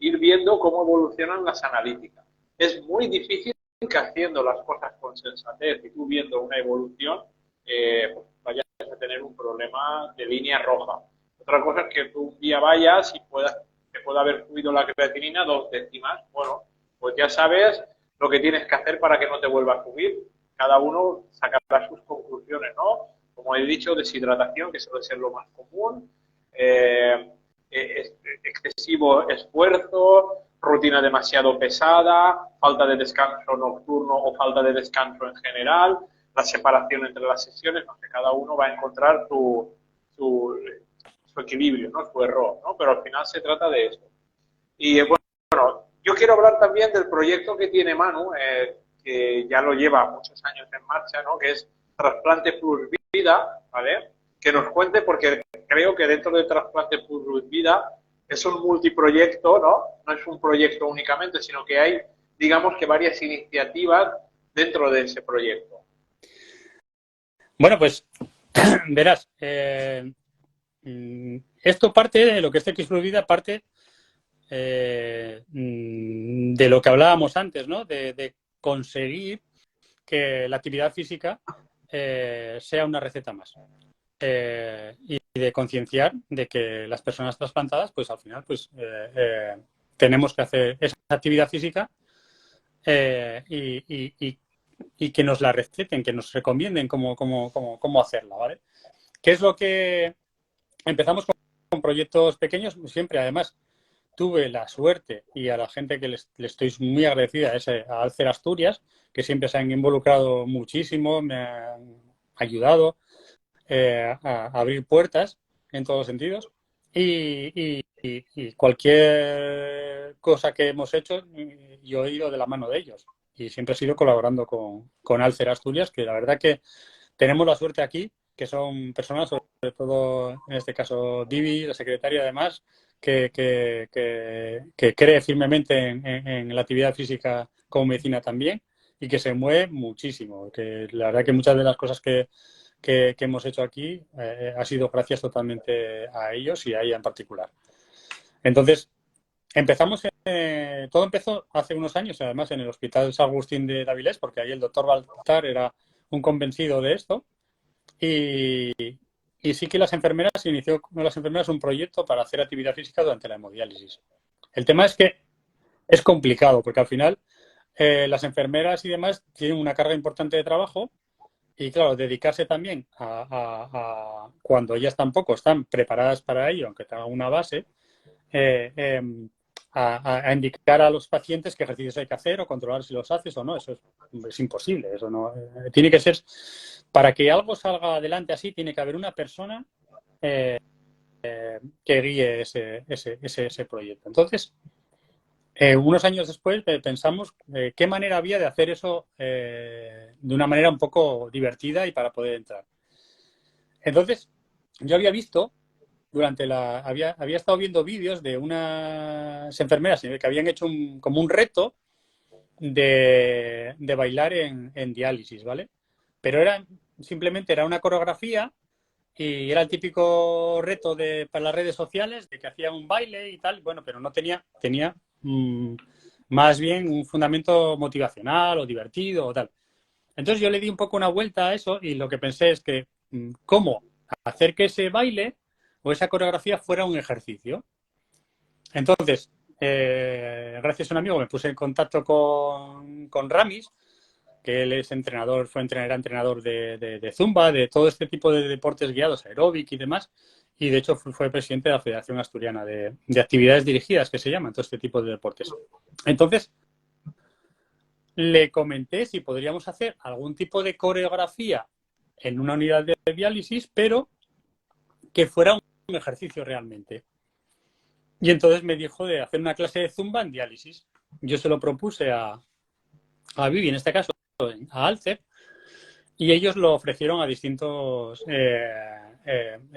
Ir viendo cómo evolucionan las analíticas. Es muy difícil que haciendo las cosas con sensatez y tú viendo una evolución, pues vayas a tener un problema de línea roja. Otra cosa es que tú un día vayas y te pueda haber subido la creatinina 2 décimas. Bueno, pues ya sabes lo que tienes que hacer para que no te vuelva a subir. Cada uno sacará sus conclusiones, ¿no? Como he dicho, deshidratación, que suele ser lo más común, excesivo esfuerzo, rutina demasiado pesada, falta de descanso nocturno o falta de descanso en general, la separación entre las sesiones, no sé, cada uno va a encontrar su equilibrio, ¿no? Su error, ¿no? Pero al final se trata de eso. Y bueno, yo quiero hablar también del proyecto que tiene Manu, que ya lo lleva muchos años en marcha, ¿no? Que es Trasplante Plus Vida, ¿vale? Que nos cuente, porque creo que dentro de Trasplante Plus Vida es un multiproyecto, ¿no? No es un proyecto únicamente, sino que hay, digamos que varias iniciativas dentro de ese proyecto. Bueno, pues verás, esto parte de lo que es X Plus Vida, parte de lo que hablábamos antes, ¿no? De conseguir que la actividad física sea una receta más. Y de concienciar de que las personas trasplantadas, pues al final, pues tenemos que hacer esa actividad física y que nos la receten, que nos recomienden cómo hacerla, ¿vale? ¿Qué es lo que empezamos con proyectos pequeños? Siempre, además, tuve la suerte y a la gente que le estoy muy agradecida es a Alcer Asturias, que siempre se han involucrado muchísimo, me han ayudado a abrir puertas en todos los sentidos y cualquier cosa que hemos hecho yo he ido de la mano de ellos y siempre he sido colaborando con Alcer Asturias, que la verdad que tenemos la suerte aquí, que son personas, sobre todo en este caso Divi, la secretaria además, que cree firmemente en la actividad física como medicina también y que se mueve muchísimo. Que la verdad que muchas de las cosas que hemos hecho aquí ha sido gracias totalmente a ellos y a ella en particular. Entonces, todo empezó hace unos años, además en el Hospital San Agustín de Avilés, porque ahí el doctor Baltar era un convencido de esto y sí que las enfermeras, se inició con las enfermeras un proyecto para hacer actividad física durante la hemodiálisis. El tema es que es complicado, porque al final las enfermeras y demás tienen una carga importante de trabajo y, claro, dedicarse también cuando ellas tampoco están preparadas para ello, aunque tengan una base, eh, eh, a indicar a los pacientes qué ejercicios hay que hacer o controlar si los haces o no. Eso es imposible. Eso no tiene que ser, para que algo salga adelante así, tiene que haber una persona que guíe ese proyecto. Entonces, unos años después pensamos qué manera había de hacer eso de una manera un poco divertida y para poder entrar. Entonces, yo había visto había estado viendo vídeos de unas enfermeras que habían hecho como un reto de bailar en diálisis, ¿vale? Pero simplemente era una coreografía y era el típico reto para las redes sociales de que hacían un baile y tal, bueno, pero no tenía más bien un fundamento motivacional o divertido o tal. Entonces yo le di un poco una vuelta a eso y lo que pensé es que cómo hacer que ese baile o esa coreografía fuera un ejercicio. Entonces, gracias a un amigo me puse en contacto con Ramis, que él es entrenador, era entrenador de Zumba, de todo este tipo de deportes guiados, aeróbic y demás, y de hecho fue presidente de la Federación Asturiana de Actividades Dirigidas, que se llaman todo este tipo de deportes. Entonces, le comenté si podríamos hacer algún tipo de coreografía en una unidad de diálisis, pero que fuera un ejercicio realmente. Y entonces me dijo de hacer una clase de Zumba en diálisis. Yo se lo propuse a Vivi, en este caso, a Alcer, y ellos lo ofrecieron a distintos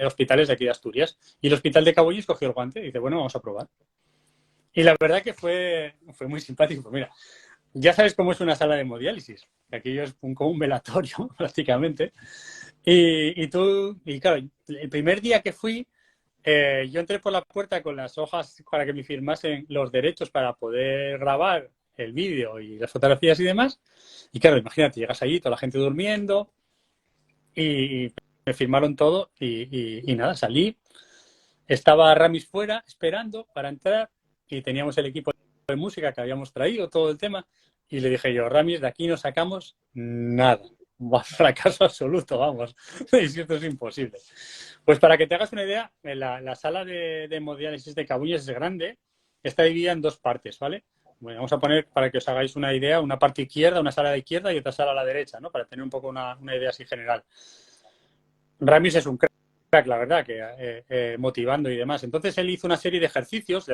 hospitales de aquí de Asturias. Y el hospital de Cabuñes cogió el guante y dice, bueno, vamos a probar. Y la verdad que fue muy simpático. Pues mira, ya sabes cómo es una sala de hemodiálisis. Aquello es como un velatorio, prácticamente. Y claro, el primer día que fui, yo entré por la puerta con las hojas para que me firmasen los derechos para poder grabar el vídeo y las fotografías y demás. Y claro, imagínate, llegas allí, toda la gente durmiendo y me firmaron todo y nada, salí. Estaba Ramis fuera esperando para entrar y teníamos el equipo de música que habíamos traído, todo el tema. Y le dije yo, Ramis, de aquí no sacamos nada. Fracaso absoluto, vamos. Y si esto es imposible. Pues para que te hagas una idea, la sala de hemodiálisis de Cabuñes es grande, está dividida en dos partes, ¿vale? Bueno, vamos a poner, para que os hagáis una idea, una parte izquierda, una sala de izquierda y otra sala a la derecha, ¿no? Para tener un poco una idea así general. Ramis es un crack, la verdad, que motivando y demás. Entonces él hizo una serie de ejercicios,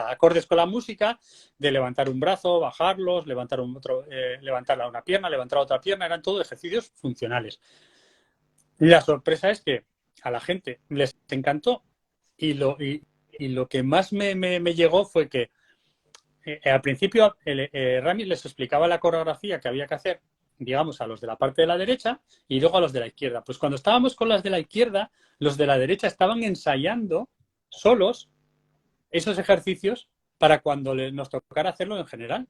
acordes con la música, de levantar un brazo, bajarlos, levantar una pierna, levantar otra pierna, eran todos ejercicios funcionales. La sorpresa es que a la gente les encantó y lo que más me llegó fue que al principio Ramis les explicaba la coreografía que había que hacer, digamos, a los de la parte de la derecha y luego a los de la izquierda. Pues cuando estábamos con las de la izquierda, los de la derecha estaban ensayando solos esos ejercicios para cuando nos tocara hacerlo en general.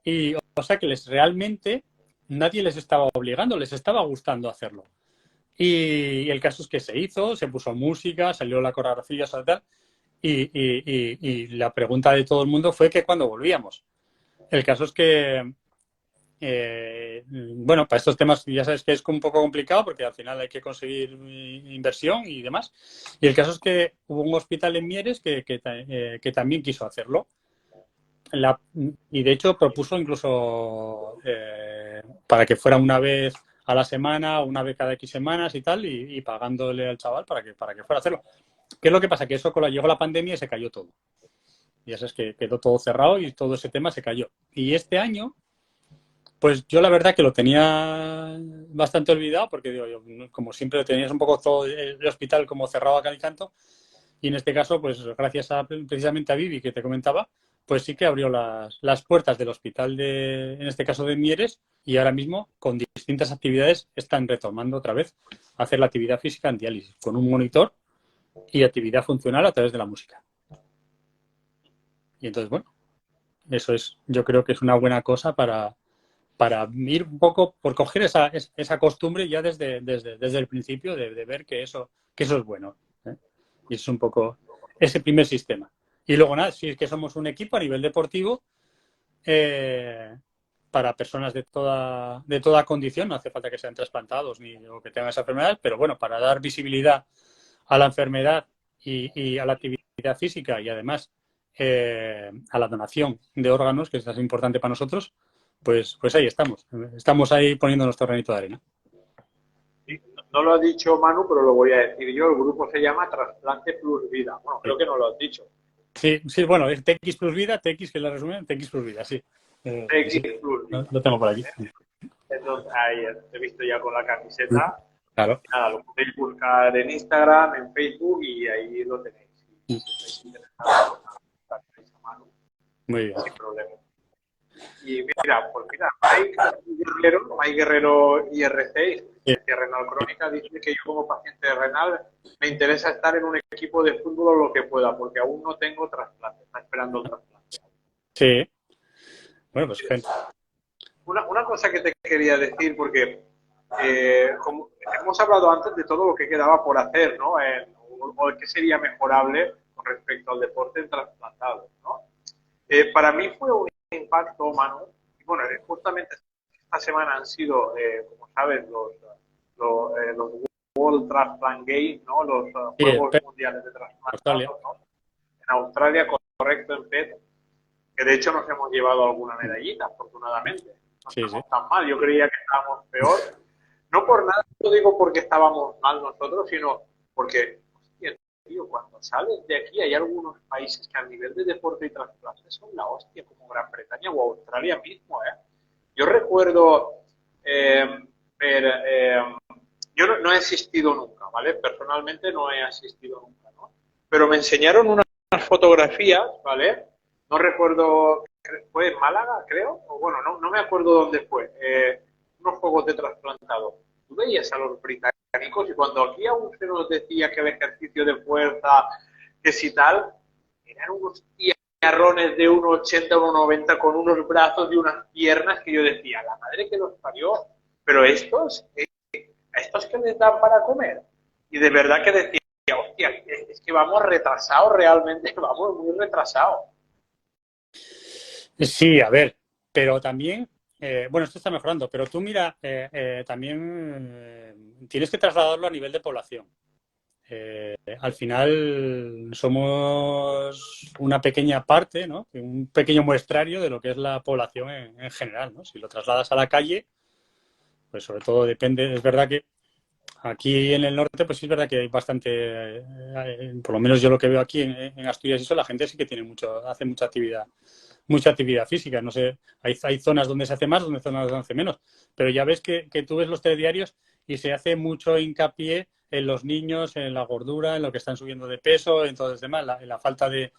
Y o sea que realmente nadie les estaba obligando, les estaba gustando hacerlo. Y el caso es que se hizo, se puso música, salió la coreografía, tal, y la pregunta de todo el mundo fue que cuando volvíamos. El caso es que, bueno, para estos temas ya sabes que es un poco complicado porque al final hay que conseguir inversión y demás. Y el caso es que hubo un hospital en Mieres que también quiso hacerlo. Y de hecho propuso incluso para que fuera una vez a la semana, una vez cada X semanas y tal, y pagándole al chaval para que fuera a hacerlo. ¿Qué es lo que pasa? Que eso llegó la pandemia y se cayó todo. Ya sabes que quedó todo cerrado y todo ese tema se cayó. Y este año, pues yo la verdad que lo tenía bastante olvidado porque digo, yo, como siempre tenías un poco todo el hospital como cerrado a cal y canto, y en este caso, pues gracias precisamente a Vivi que te comentaba, pues sí que abrió las puertas del hospital en este caso de Mieres, y ahora mismo con distintas actividades están retomando otra vez a hacer la actividad física en diálisis, con un monitor y actividad funcional a través de la música. Y entonces, bueno, eso es, yo creo que es una buena cosa para ir un poco, por coger esa costumbre ya desde el principio de ver que eso es bueno. ¿eh? Y es un poco ese primer sistema. Y luego nada, si es que somos un equipo a nivel deportivo para personas de toda condición, no hace falta que sean trasplantados ni o que tengan esa enfermedad, pero bueno, para dar visibilidad a la enfermedad y a la actividad física y además a la donación de órganos, que es importante para nosotros, pues ahí estamos. Estamos ahí poniendo nuestro granito de arena. Sí, no lo ha dicho Manu, pero lo voy a decir yo. El grupo se llama Trasplante Plus Vida. Bueno, creo que no lo has dicho. Sí, bueno, es TX Plus Vida, TX, que es la resumen, TX Plus Vida, sí. TX Sí, Plus Vida. lo tengo por aquí. Entonces, ahí te he visto ya con la camiseta. Claro. Nada, lo podéis buscar en Instagram, en Facebook y ahí lo tenéis. Si estáis interesados, contactáis a Manu Muy bien. sin problema. Y mira, pues mira, Mike Guerrero IRC, que Renal Crónica, dice que yo como paciente de renal me interesa estar en un equipo de fútbol o lo que pueda, porque aún no tengo trasplante, está esperando el trasplante. Sí. Bueno, pues gente. Una cosa que te quería decir, porque como hemos hablado antes de todo lo que quedaba por hacer, ¿no? O qué sería mejorable con respecto al deporte en trasplantados, ¿no? Para mí fue un impacto, Manu, y bueno, justamente esta semana han sido, como sabes, los World Transplant Games, ¿no? Los Juegos Mundiales de Trasplantados, ¿no? En Australia, correcto, en PET, que de hecho nos hemos llevado alguna medallita, afortunadamente. No estamos tan mal, yo creía que estábamos peor. No por nada, lo digo porque estábamos mal nosotros, sino porque, hostia, tío, cuando sales de aquí hay algunos países que a nivel de deporte y trasplante son la hostia, como Gran Bretaña o Australia mismo, ¿eh? Yo recuerdo yo no he asistido nunca, ¿vale? Personalmente no he asistido nunca, ¿no? Pero me enseñaron unas fotografías, ¿vale? No recuerdo, fue en Málaga, creo, o bueno, no me acuerdo dónde fue, unos juegos de trasplantado. Tú veías a los británicos y cuando aquí aún se nos decía que el ejercicio de fuerza, que si tal, eran unos tiarrones de 1,80, 1,90 con unos brazos y unas piernas que yo decía, la madre que los parió, pero estos que les dan para comer. Y de verdad que decía, hostia, es que vamos retrasados realmente, vamos muy retrasados. Sí, a ver, pero también, bueno, esto está mejorando, pero tú mira, también tienes que trasladarlo a nivel de población. Al final somos una pequeña parte, ¿no? Un pequeño muestrario de lo que es la población en general, ¿no? Si lo trasladas a la calle, pues sobre todo depende, es verdad que aquí en el norte, pues sí es verdad que hay bastante, por lo menos yo lo que veo aquí en Asturias y eso, la gente sí que hace mucha actividad física. No sé, hay zonas donde se hace más, zonas donde se hace menos. Pero ya ves que tú ves los telediarios y se hace mucho hincapié en los niños, en la gordura, en lo que están subiendo de peso, en todo el demás, en la falta de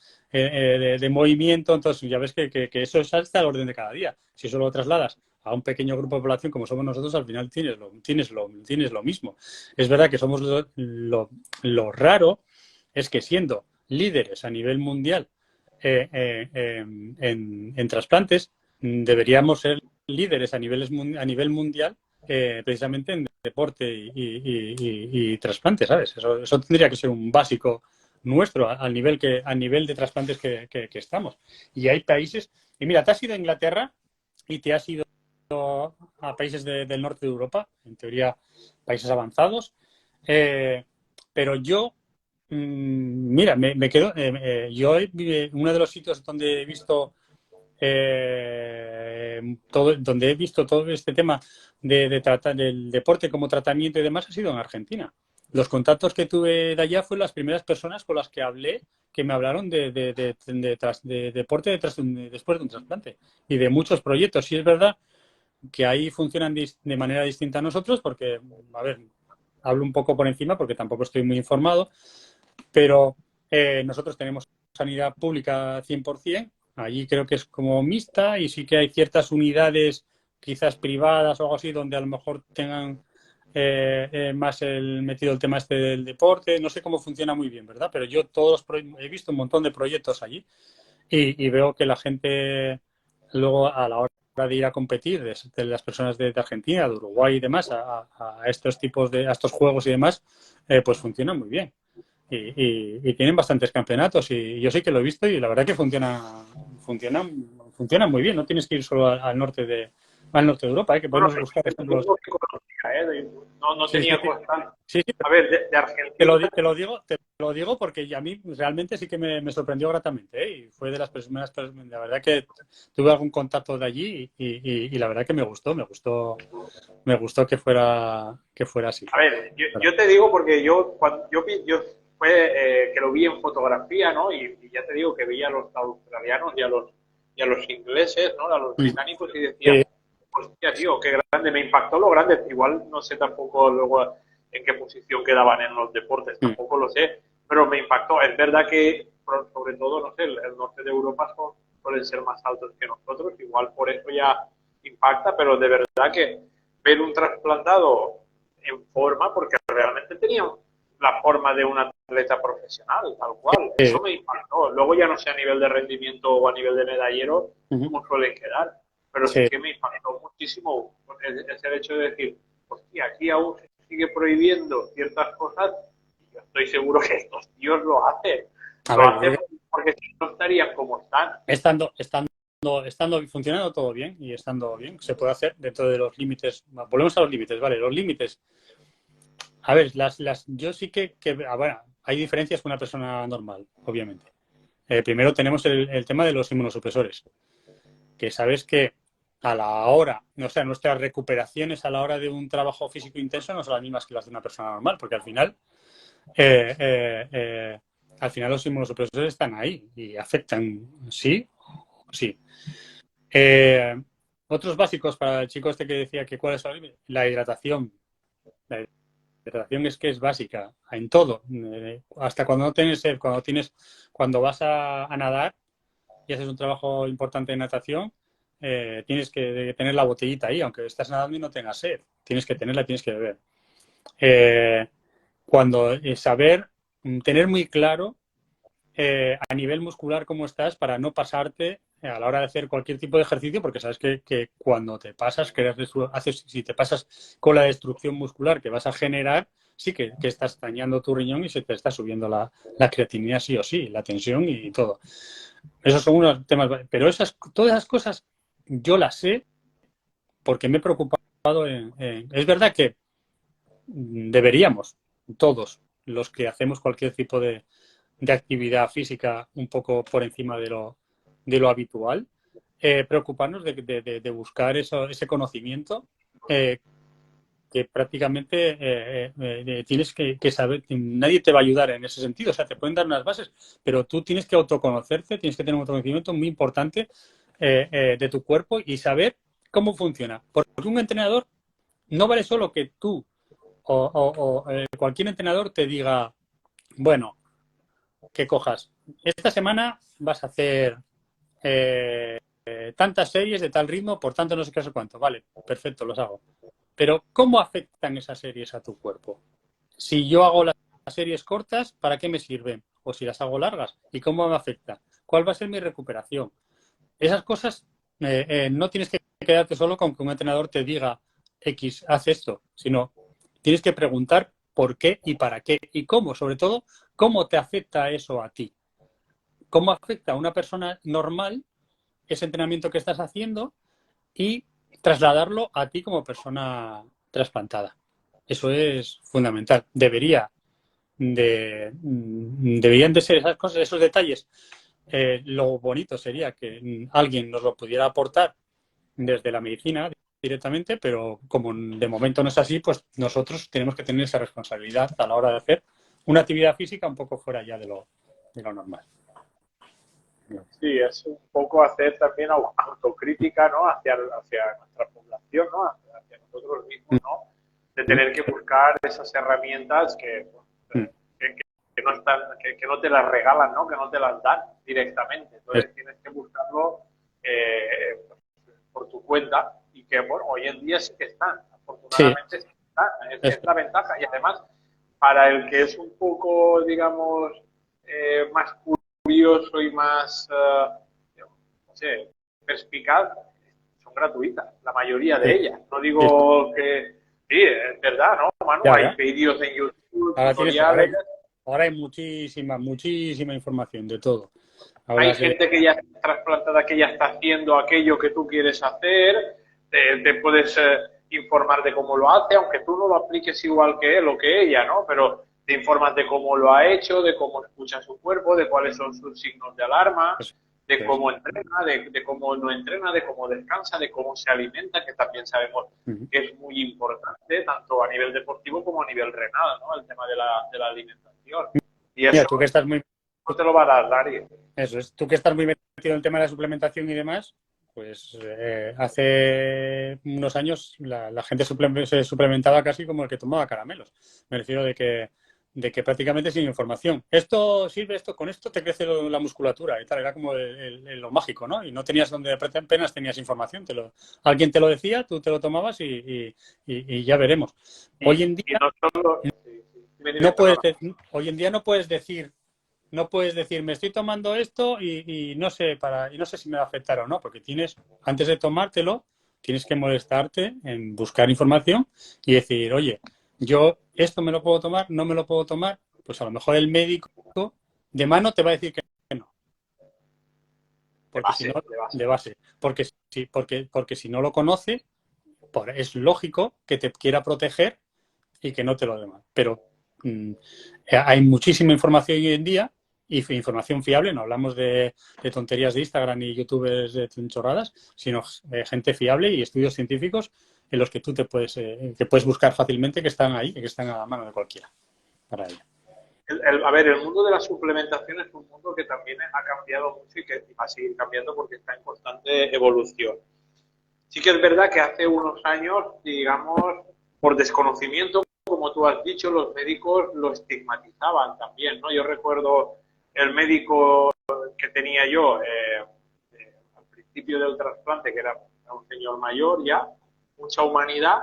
movimiento. Entonces, ya ves que eso es hasta el orden de cada día. Si eso lo trasladas a un pequeño grupo de población como somos nosotros, al final tienes lo mismo. Es verdad que somos lo raro es que siendo líderes a nivel mundial en trasplantes, deberíamos ser líderes a nivel mundial precisamente en deporte y trasplantes, ¿sabes? Eso tendría que ser un básico nuestro al nivel de trasplantes que estamos. Y hay países, y mira, te has ido a Inglaterra y te has ido a países del norte de Europa, en teoría países avanzados, pero yo mira, me quedo. Yo uno de los sitios donde he visto donde he visto todo este tema del deporte como tratamiento y demás ha sido en Argentina. Los contactos que tuve de allá fueron las primeras personas con las que hablé que me hablaron de deporte después de un trasplante y de muchos proyectos. Y es verdad que ahí funcionan de manera distinta a nosotros porque, a ver, hablo un poco por encima porque tampoco estoy muy informado, pero nosotros tenemos sanidad pública 100%, allí creo que es como mixta y sí que hay ciertas unidades quizás privadas o algo así donde a lo mejor tengan más metido el tema este del deporte, no sé cómo funciona muy bien, ¿verdad? Pero yo he visto un montón de proyectos allí y veo que la gente luego a la hora de ir a competir, de las personas de Argentina, de Uruguay y demás, a estos a estos juegos y demás, pues funciona muy bien. Y tienen bastantes campeonatos y yo sí que lo he visto y la verdad que funciona muy bien. No tienes que ir solo al norte de Europa, que Bueno, podemos buscar ejemplos. que conocía, no Sí, sí, tenía constancia. sí, sí, A ver, de Argentina. te lo digo porque a mí realmente sí que me sorprendió gratamente, ¿eh? Y fue de las primeras personas, la verdad que tuve algún contacto de allí y la verdad que me gustó que fuera así. A ver, yo te digo porque cuando yo fue que lo vi en fotografía, ¿no? Y ya te digo que veía a los australianos y a los ingleses, ¿no? A los británicos y decía, Sí, hostia, tío, qué grande, me impactó lo grande. Igual no sé tampoco luego en qué posición quedaban en los deportes, tampoco lo sé, pero me impactó. Es verdad que, sobre todo, no sé, el norte de Europa suelen ser más altos que nosotros, igual por eso ya impacta, pero de verdad que ver un trasplantado en forma, porque realmente tenía la forma de un atleta profesional, tal cual. Eso me impactó. Luego ya no sé a nivel de rendimiento o a nivel de medallero cómo suelen quedar, pero sí sí. que me impactó muchísimo es el hecho de decir, hostia, aquí aún se sigue prohibiendo ciertas cosas y yo estoy seguro que estos tíos lo hacen. A Lo ver, hacen porque si no estarían como están. estando funcionando todo bien y estando bien, se puede hacer dentro de los límites. Volvemos a los límites, ¿vale? Los límites. A ver, yo sí bueno, hay diferencias con una persona normal, obviamente. Primero tenemos el tema de los inmunosupresores, que sabes que a la hora, o sea, nuestras recuperaciones a la hora de un trabajo físico intenso no son las mismas que las de una persona normal, porque eh, eh, eh, al final los inmunosupresores están ahí y afectan, sí, sí. Otros básicos para el chico este que decía que cuál es la hidratación. La hidratación es que es básica en todo. Hasta cuando no tienes sed, cuando vas a nadar y haces un trabajo importante de natación, tienes que tener la botellita ahí, aunque estás nadando y no tengas sed. Tienes que tenerla, tienes que beber. Saber, tener muy claro a nivel muscular cómo estás para no pasarte a la hora de hacer cualquier tipo de ejercicio, porque sabes que cuando te pasas, si te pasas con la destrucción muscular que vas a generar, sí que estás dañando tu riñón y se te está subiendo la creatinina sí o sí, la tensión y todo. Esos son unos temas, pero todas esas cosas yo las sé porque me he preocupado es verdad que deberíamos, todos los que hacemos cualquier tipo de actividad física un poco por encima de lo habitual, preocuparnos de buscar ese conocimiento que prácticamente tienes que saber, nadie te va a ayudar en ese sentido, o sea, te pueden dar unas bases, pero tú tienes que autoconocerte, tienes que tener un autoconocimiento muy importante de tu cuerpo y saber cómo funciona, porque un entrenador no vale solo que tú cualquier entrenador te diga, bueno, que cojas, esta semana vas a hacer tantas series de tal ritmo, por tanto no sé qué, no sé cuánto. Vale, perfecto, los hago. Pero ¿cómo afectan esas series a tu cuerpo? Si yo hago las series cortas, ¿para qué me sirven? O si las hago largas, ¿y cómo me afecta? ¿Cuál va a ser mi recuperación? Esas cosas no tienes que quedarte solo con que un entrenador te diga X, haz esto, sino tienes que preguntar por qué y para qué y cómo, sobre todo, cómo te afecta eso a ti. ¿Cómo afecta a una persona normal ese entrenamiento que estás haciendo y trasladarlo a ti como persona trasplantada? Eso es fundamental. Deberían de ser esas cosas, esos detalles. Lo bonito sería que alguien nos lo pudiera aportar desde la medicina directamente, pero como de momento no es así, pues nosotros tenemos que tener esa responsabilidad a la hora de hacer una actividad física un poco fuera ya de lo normal. Sí, es un poco hacer también autocrítica, ¿no? Hacia nuestra población, ¿no? Hacia nosotros mismos, ¿no? De tener que buscar esas herramientas que no están, que no te las regalan, ¿no? Que no te las dan directamente. Entonces tienes que buscarlo por tu cuenta y que, bueno, hoy en día sí que están. Sí, Afortunadamente sí que están. Es la ventaja. Y además, para el que es un poco, digamos, más curioso y más, no sé, perspicaz, son gratuitas, la mayoría de sí, ellas. No sí, digo que, sí, es verdad, ¿no, Manu? ya, Hay ya. vídeos en YouTube, Ahora tutoriales. ahora hay muchísima información de todo. Hay Hablas de, gente que ya está trasplantada, que ya está haciendo aquello que tú quieres hacer, te puedes informar de cómo lo hace, aunque tú no lo apliques igual que él o que ella, ¿no? Pero te informas de cómo lo ha hecho, de cómo escucha su cuerpo, de cuáles son sus signos de alarma, eso de es. cómo entrena, de cómo no entrena, de cómo descansa, de cómo se alimenta, que también sabemos que es muy importante, tanto a nivel deportivo como a nivel renal, ¿no? El tema de la alimentación. Y Mira, eso tú que estás muy no te lo va a dar nadie. Eso es. Tú que estás muy metido en el tema de la suplementación y demás, pues hace unos años la gente se suplementaba casi como el que tomaba caramelos. Me refiero de que prácticamente sin información. Esto sirve, con esto te crece la musculatura y tal. Era como lo mágico, ¿no? Y no tenías donde apenas tenías información. Alguien te lo decía, tú te lo tomabas y ya veremos. Hoy en Y día no solo. Sí, sí. Dime, no puedes, perdona. hoy en día no puedes decir, me estoy tomando esto y no sé si me va a afectar o no, porque antes de tomártelo, tienes que molestarte en buscar información y decir, oye, yo esto me lo puedo tomar, no me lo puedo tomar, pues a lo mejor el médico de mano te va a decir que no, De porque si no, base, de base. de base, porque si no lo conoce, es lógico que te quiera proteger y que no te lo demás. Pero mmm, hay muchísima información hoy en día y información fiable, no hablamos de tonterías de Instagram y youtubers de chorradas, sino gente fiable y estudios científicos en los que tú que puedes buscar fácilmente que están ahí, que están a la mano de cualquiera para ello. A ver, el mundo de la suplementación es un mundo que también ha cambiado mucho y que va a seguir cambiando porque está en constante evolución. Sí que es verdad que hace unos años, digamos, por desconocimiento, como tú has dicho, los médicos lo estigmatizaban también, ¿no? Yo recuerdo el médico que tenía yo al principio del trasplante, que era un señor mayor ya, mucha humanidad,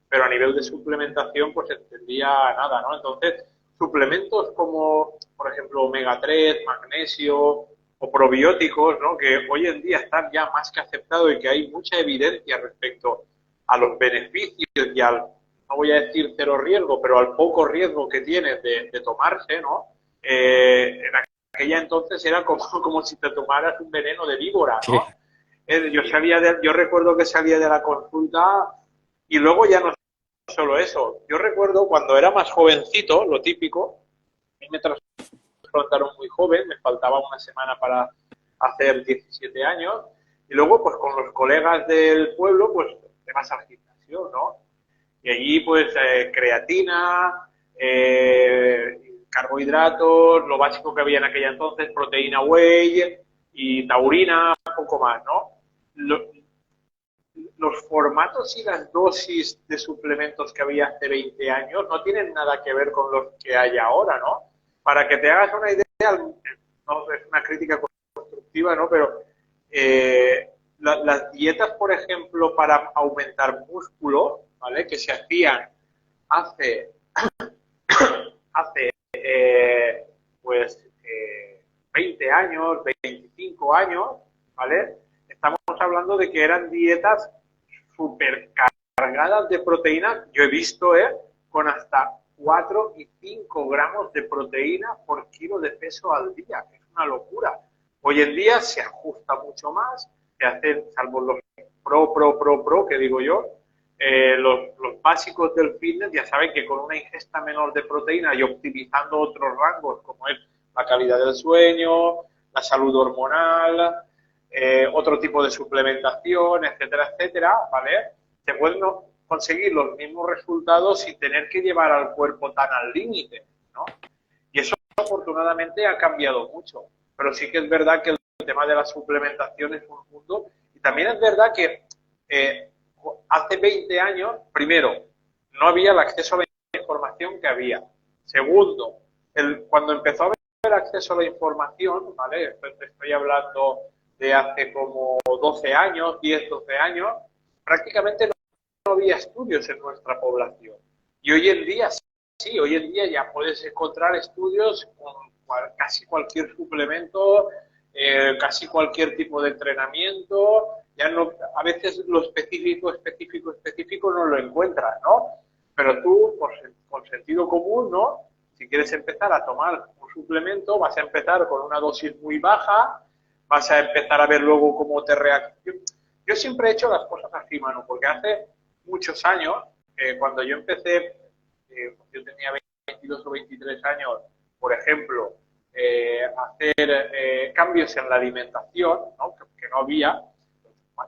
pero a nivel de suplementación pues entendía nada, ¿no? Entonces, suplementos como, por ejemplo, omega 3, magnesio, o probióticos, ¿no? Que hoy en día están ya más que aceptados y que hay mucha evidencia respecto a los beneficios y al, no voy a decir cero riesgo, pero al poco riesgo que tiene de tomarse, ¿no? En aquella entonces era como si te tomaras un veneno de víbora, Sí, ¿no? Yo recuerdo que salía de la consulta y luego ya no solo eso. Yo recuerdo cuando era más jovencito, lo típico, a mí me trasplantaron muy joven, me faltaba una semana para hacer 17 años, y luego pues con los colegas del pueblo pues te vas al gimnasio, ¿no? Y allí pues creatina, carbohidratos, lo básico que había en aquella entonces, proteína whey y taurina, poco más, ¿no? Lo, los formatos y las dosis de suplementos que había hace 20 años no tienen nada que ver con los que hay ahora, ¿no? Para que te hagas una idea, no es una crítica constructiva, ¿no? Pero las dietas, por ejemplo, para aumentar músculo, ¿vale? Que se hacían hace, hace pues 20 años, 25 años, ¿vale? Estamos hablando de que eran dietas súper cargadas de proteína. Yo he visto, con hasta 4 y 5 gramos de proteína por kilo de peso al día. Es una locura. Hoy en día se ajusta mucho más, se hacen, salvo los pro, que digo yo, los básicos del fitness ya saben que con una ingesta menor de proteína y optimizando otros rangos como es la calidad del sueño, la salud hormonal, otro tipo de suplementación, etcétera, etcétera, ¿vale? Se pueden conseguir los mismos resultados sin tener que llevar al cuerpo tan al límite, ¿no? Y eso afortunadamente ha cambiado mucho, pero sí que es verdad que el tema de la suplementación es un mundo y también es verdad que hace 20 años, primero, no había el acceso a la información que había. Segundo, cuando empezó a haber acceso a la información, ¿vale? Estoy hablando de hace como 12 años, 10, 12 años, prácticamente no había estudios en nuestra población. Y hoy en día sí, hoy en día ya puedes encontrar estudios con casi cualquier suplemento, casi cualquier tipo de entrenamiento. Ya no, a veces lo específico no lo encuentras, ¿no? Pero tú, por sentido común, ¿no? Si quieres empezar a tomar un suplemento, vas a empezar con una dosis muy baja, vas a empezar a ver luego cómo te reacciona. Yo siempre he hecho las cosas así, Manu, porque hace muchos años, cuando yo empecé, yo tenía 22 o 23 años, por ejemplo, hacer cambios en la alimentación, ¿no? Que no había.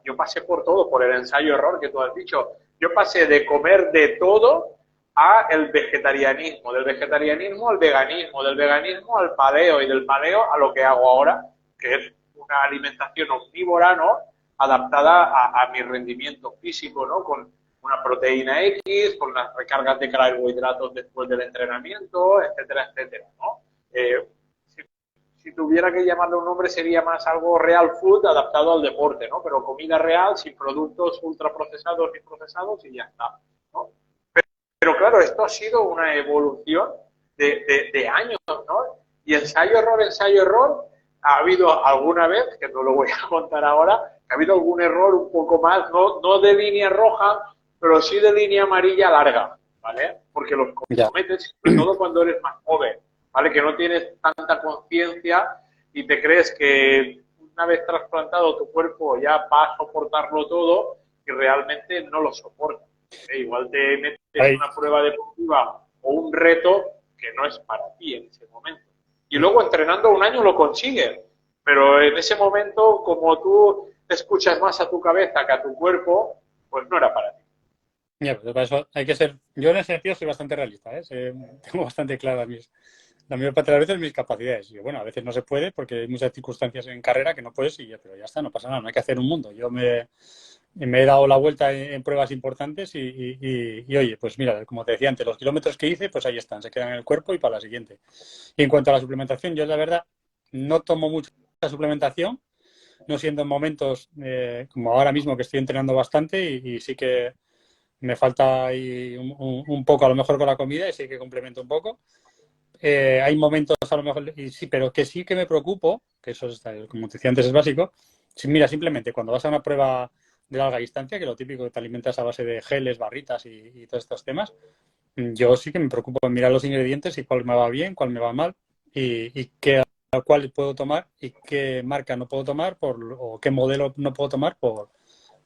Yo pasé por todo, por el ensayo-error que tú has dicho. Yo pasé de comer de todo a el vegetarianismo, del vegetarianismo al veganismo, del veganismo al paleo y del paleo a lo que hago ahora, que es una alimentación omnívora, ¿no? Adaptada a mi rendimiento físico, ¿no? Con una proteína X, con las recargas de carbohidratos después del entrenamiento, etcétera, etcétera, ¿no? Si tuviera que llamarle un nombre sería más algo real food adaptado al deporte, ¿no? Pero comida real, sin productos ultraprocesados ni procesados y ya está, ¿no? Pero claro, esto ha sido una evolución de años, ¿no? Y ensayo-error, ha habido alguna vez, que no lo voy a contar ahora, ha habido algún error un poco más, no de línea roja, pero sí de línea amarilla larga, ¿vale? Porque los cometes, sobre todo cuando eres más joven, ¿vale? Que no tienes tanta conciencia y te crees que una vez trasplantado tu cuerpo ya va a soportarlo todo y realmente no lo soporta. Igual te metes en una prueba deportiva o un reto que no es para ti en ese momento. Y luego entrenando un año lo consigues, pero en ese momento, como tú te escuchas más a tu cabeza que a tu cuerpo, pues no era para ti. Ya, pues para eso hay que ser... Yo en ese sentido soy bastante realista, ¿eh? Tengo bastante claras la mayor parte de las veces mis capacidades. Y bueno, a veces no se puede porque hay muchas circunstancias en carrera que no puedes y ya, pero ya está, no pasa nada, no hay que hacer un mundo. Yo me he dado la vuelta en pruebas importantes y oye, pues mira, como te decía antes, los kilómetros que hice, pues ahí están, se quedan en el cuerpo y para la siguiente. Y en cuanto a la suplementación, yo la verdad no tomo mucha suplementación, no siendo en momentos como ahora mismo que estoy entrenando bastante y sí que me falta ahí un poco a lo mejor con la comida y sí que complemento un poco. Hay momentos a lo mejor, y sí, pero que sí que me preocupo, que eso es, como te decía antes, es básico. Mira, simplemente cuando vas a una prueba de larga distancia, que lo típico que te alimentas a base de geles, barritas y todos estos temas, yo sí que me preocupo en mirar los ingredientes y cuál me va bien, cuál me va mal y qué cuál puedo tomar y qué marca no puedo tomar o qué modelo no puedo tomar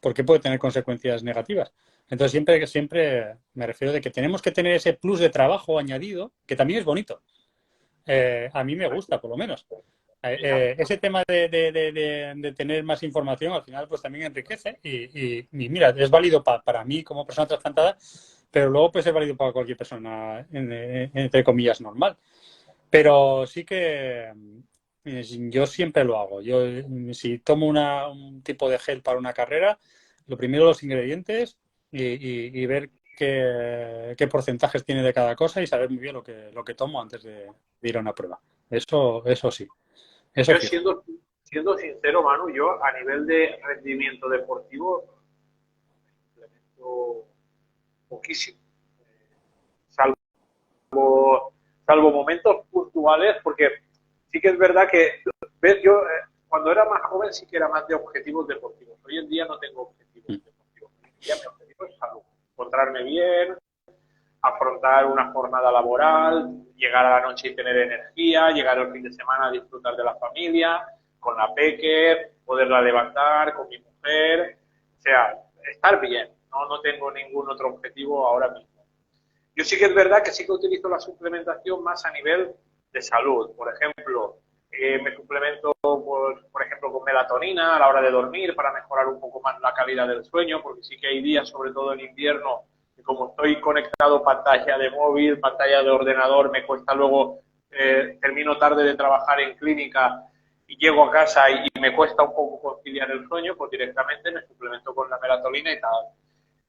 porque puede tener consecuencias negativas. Entonces siempre me refiero de que tenemos que tener ese plus de trabajo añadido, que también es bonito. A mí me gusta, por lo menos. Ese tema de tener más información al final pues también enriquece y mira, es válido para mí como persona trasplantada, pero luego puede ser válido para cualquier persona, entre comillas, normal. Pero sí que yo siempre lo hago. Yo si tomo un tipo de gel para una carrera, lo primero los ingredientes y ver qué porcentajes tiene de cada cosa y saber muy bien lo que tomo antes de ir a una prueba. Eso sí, eso Yo fijo. siendo sincero, Manu, yo a nivel de rendimiento deportivo implemento poquísimo. Salvo, salvo momentos puntuales, porque sí que es verdad que ves, yo cuando era más joven sí que era más de objetivos deportivos. Hoy en día no tengo objetivos deportivos. Hoy en día mi objetivo es salud. Encontrarme bien, afrontar una jornada laboral, llegar a la noche y tener energía, llegar el fin de semana a disfrutar de la familia, con la peque, poderla levantar, con mi mujer, o sea, estar bien. No tengo ningún otro objetivo ahora mismo. Yo sí que es verdad que sí que utilizo la suplementación más a nivel de salud. Por ejemplo, me suplemento, pues, por ejemplo, con melatonina a la hora de dormir para mejorar un poco más la calidad del sueño, porque sí que hay días, sobre todo en invierno, que como estoy conectado pantalla de móvil, pantalla de ordenador, me cuesta luego, termino tarde de trabajar en clínica y llego a casa y me cuesta un poco conciliar el sueño, pues directamente me suplemento con la melatonina y tal,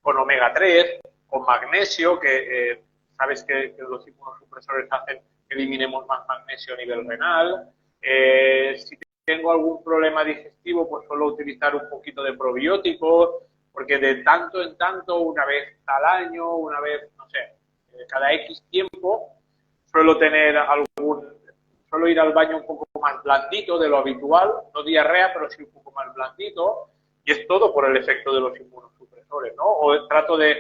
con omega 3, con magnesio, que sabes que los inmunosupresores hacen que eliminemos más magnesio a nivel renal. Si tengo algún problema digestivo, pues suelo utilizar un poquito de probióticos, porque de tanto en tanto, una vez al año, una vez, no sé, cada X tiempo, suelo tener algún, suelo ir al baño un poco más blandito de lo habitual, no diarrea, pero sí un poco más blandito, y es todo por el efecto de los inmunosupresores, ¿no? O trato de,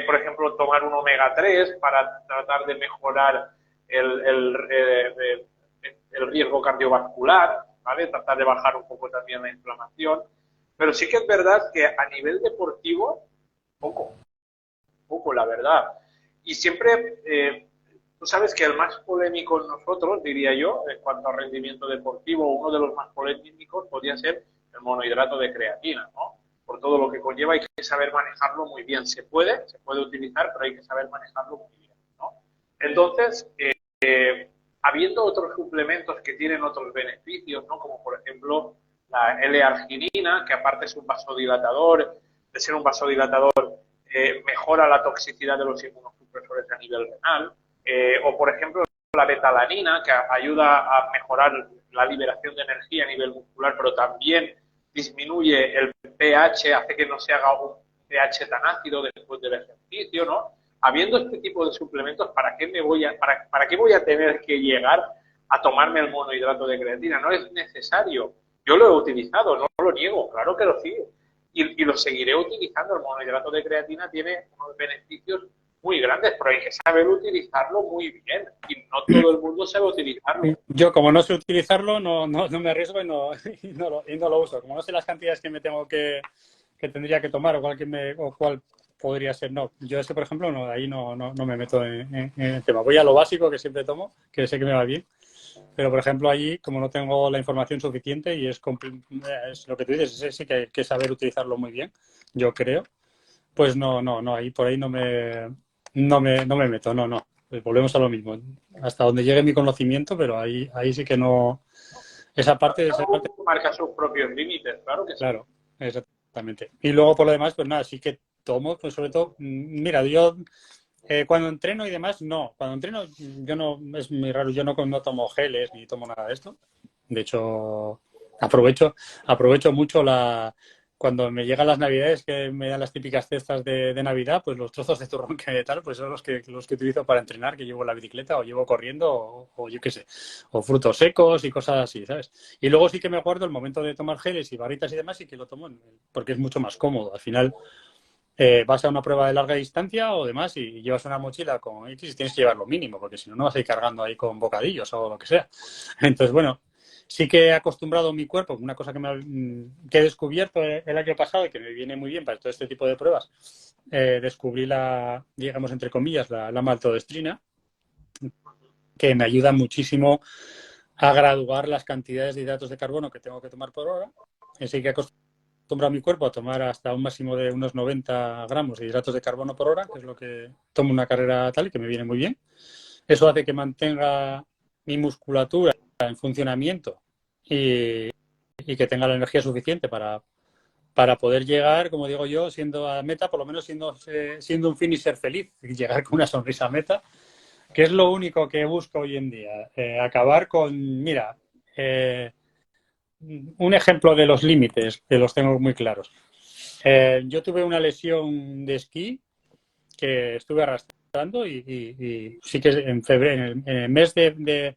por ejemplo, tomar un omega 3 para tratar de mejorar el riesgo cardiovascular, ¿vale? Tratar de bajar un poco también la inflamación. Pero sí que es verdad que a nivel deportivo, poco, poco, la verdad. Y siempre, tú sabes que el más polémico en nosotros, diría yo, en cuanto a rendimiento deportivo, uno de los más polémicos podría ser el monohidrato de creatina, ¿no? Por todo lo que conlleva hay que saber manejarlo muy bien. Se puede utilizar, pero hay que saber manejarlo muy bien, ¿no? Entonces, habiendo otros suplementos que tienen otros beneficios, ¿no? Como por ejemplo la L-arginina, que aparte es un vasodilatador, de ser un vasodilatador, mejora la toxicidad de los inmunosupresores a nivel renal, o por ejemplo la betalanina, que ayuda a mejorar la liberación de energía a nivel muscular, pero también disminuye el pH, hace que no se haga un pH tan ácido después del ejercicio, ¿no? Habiendo este tipo de suplementos, ¿para qué voy a tener que llegar a tomarme el monohidrato de creatina? No es necesario. Yo lo he utilizado, no lo niego, claro que lo sigo. Y lo seguiré utilizando. El monohidrato de creatina tiene unos beneficios muy grandes, pero hay que saber utilizarlo muy bien. Y no todo el mundo sabe utilizarlo. Yo, como no sé utilizarlo, no me arriesgo y no lo uso. Como no sé las cantidades que me tengo que tendría que tomar o cuál podría ser, no. Yo ese, por ejemplo, no, ahí no me meto en el tema. Voy a lo básico que siempre tomo, que sé que me va bien. Pero, por ejemplo, allí, como no tengo la información suficiente y es lo que tú dices, sí que hay que saber utilizarlo muy bien, yo creo, pues ahí por ahí no me meto, no. Pues volvemos a lo mismo. Hasta donde llegue mi conocimiento, pero ahí sí que no. Esa parte, Marca sus propios límites, claro que sí. claro, exactamente. Y luego por lo demás, pues nada, sí que tomo, pues sobre todo, mira, yo cuando entreno y demás, no. Cuando entreno, yo no, es muy raro, yo no tomo geles ni tomo nada de esto. De hecho, aprovecho mucho cuando me llegan las navidades, que me dan las típicas cestas de Navidad, pues los trozos de turrón que tal, pues son los que utilizo para entrenar, que llevo en la bicicleta o llevo corriendo o yo qué sé, o frutos secos y cosas así, ¿sabes? Y luego sí que me guardo el momento de tomar geles y barritas y demás y que lo tomo porque es mucho más cómodo. Al final vas a una prueba de larga distancia o demás y llevas una mochila con X y tienes que llevar lo mínimo, porque si no, no vas a ir cargando ahí con bocadillos o lo que sea. Entonces, bueno, sí que he acostumbrado mi cuerpo, una cosa que he descubierto el año pasado y que me viene muy bien para todo este tipo de pruebas, descubrí digamos, entre comillas, la maltodextrina, que me ayuda muchísimo a graduar las cantidades de hidratos de carbono que tengo que tomar por hora. Así que acostumbro a mi cuerpo a tomar hasta un máximo de unos 90 gramos de hidratos de carbono por hora, que es lo que tomo una carrera tal y que me viene muy bien. Eso hace que mantenga mi musculatura en funcionamiento y que tenga la energía suficiente para poder llegar, como digo yo, siendo a meta, por lo menos siendo un finisher feliz, y llegar con una sonrisa a meta, que es lo único que busco hoy en día. Acabar con, mira, un ejemplo de los límites, que los tengo muy claros. Yo tuve una lesión de esquí que estuve arrastrando y sí que en febrero, en el mes en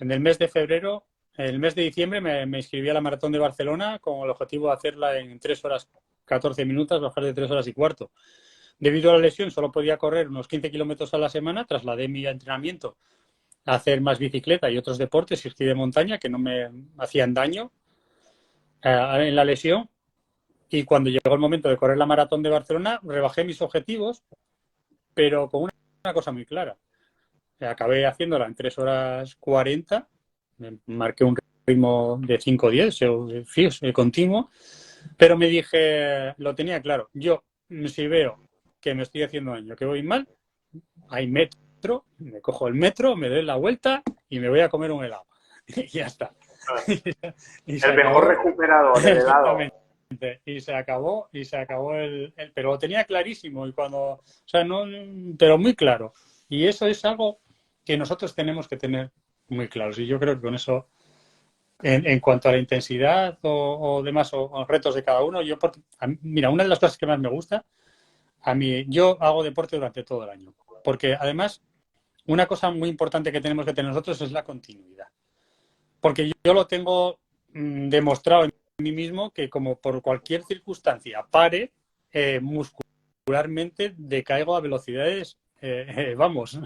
el mes de febrero, en el mes de diciembre me inscribí a la Maratón de Barcelona con el objetivo de hacerla en 3 horas 14 minutos, bajar de 3 horas y cuarto. Debido a la lesión solo podía correr unos 15 kilómetros a la semana, trasladé mi entrenamiento a hacer más bicicleta y otros deportes, esquí de montaña, que no me hacían daño en la lesión. Y cuando llegó el momento de correr la Maratón de Barcelona, rebajé mis objetivos, pero con una cosa muy clara. Acabé haciéndola en 3 horas 40, me marqué un ritmo de 5:10, continuo, pero me dije, lo tenía claro, yo si veo que me estoy haciendo daño, que voy mal, hay metro, me cojo el metro, me doy la vuelta y me voy a comer un helado. Y ya está. Y se El mejor acabó. recuperador, el helado. Y se acabó pero lo tenía clarísimo y o sea, no, pero muy claro. Y eso es algo que nosotros tenemos que tener muy claros. Y yo creo que con eso, en cuanto a la intensidad o demás, o retos de cada uno, mira, una de las cosas que más me gusta, a mí, yo hago deporte durante todo el año. Porque además, una cosa muy importante que tenemos que tener nosotros es la continuidad. Porque yo lo tengo demostrado en mí mismo que como por cualquier circunstancia pare, muscularmente decaigo a velocidades, vamos,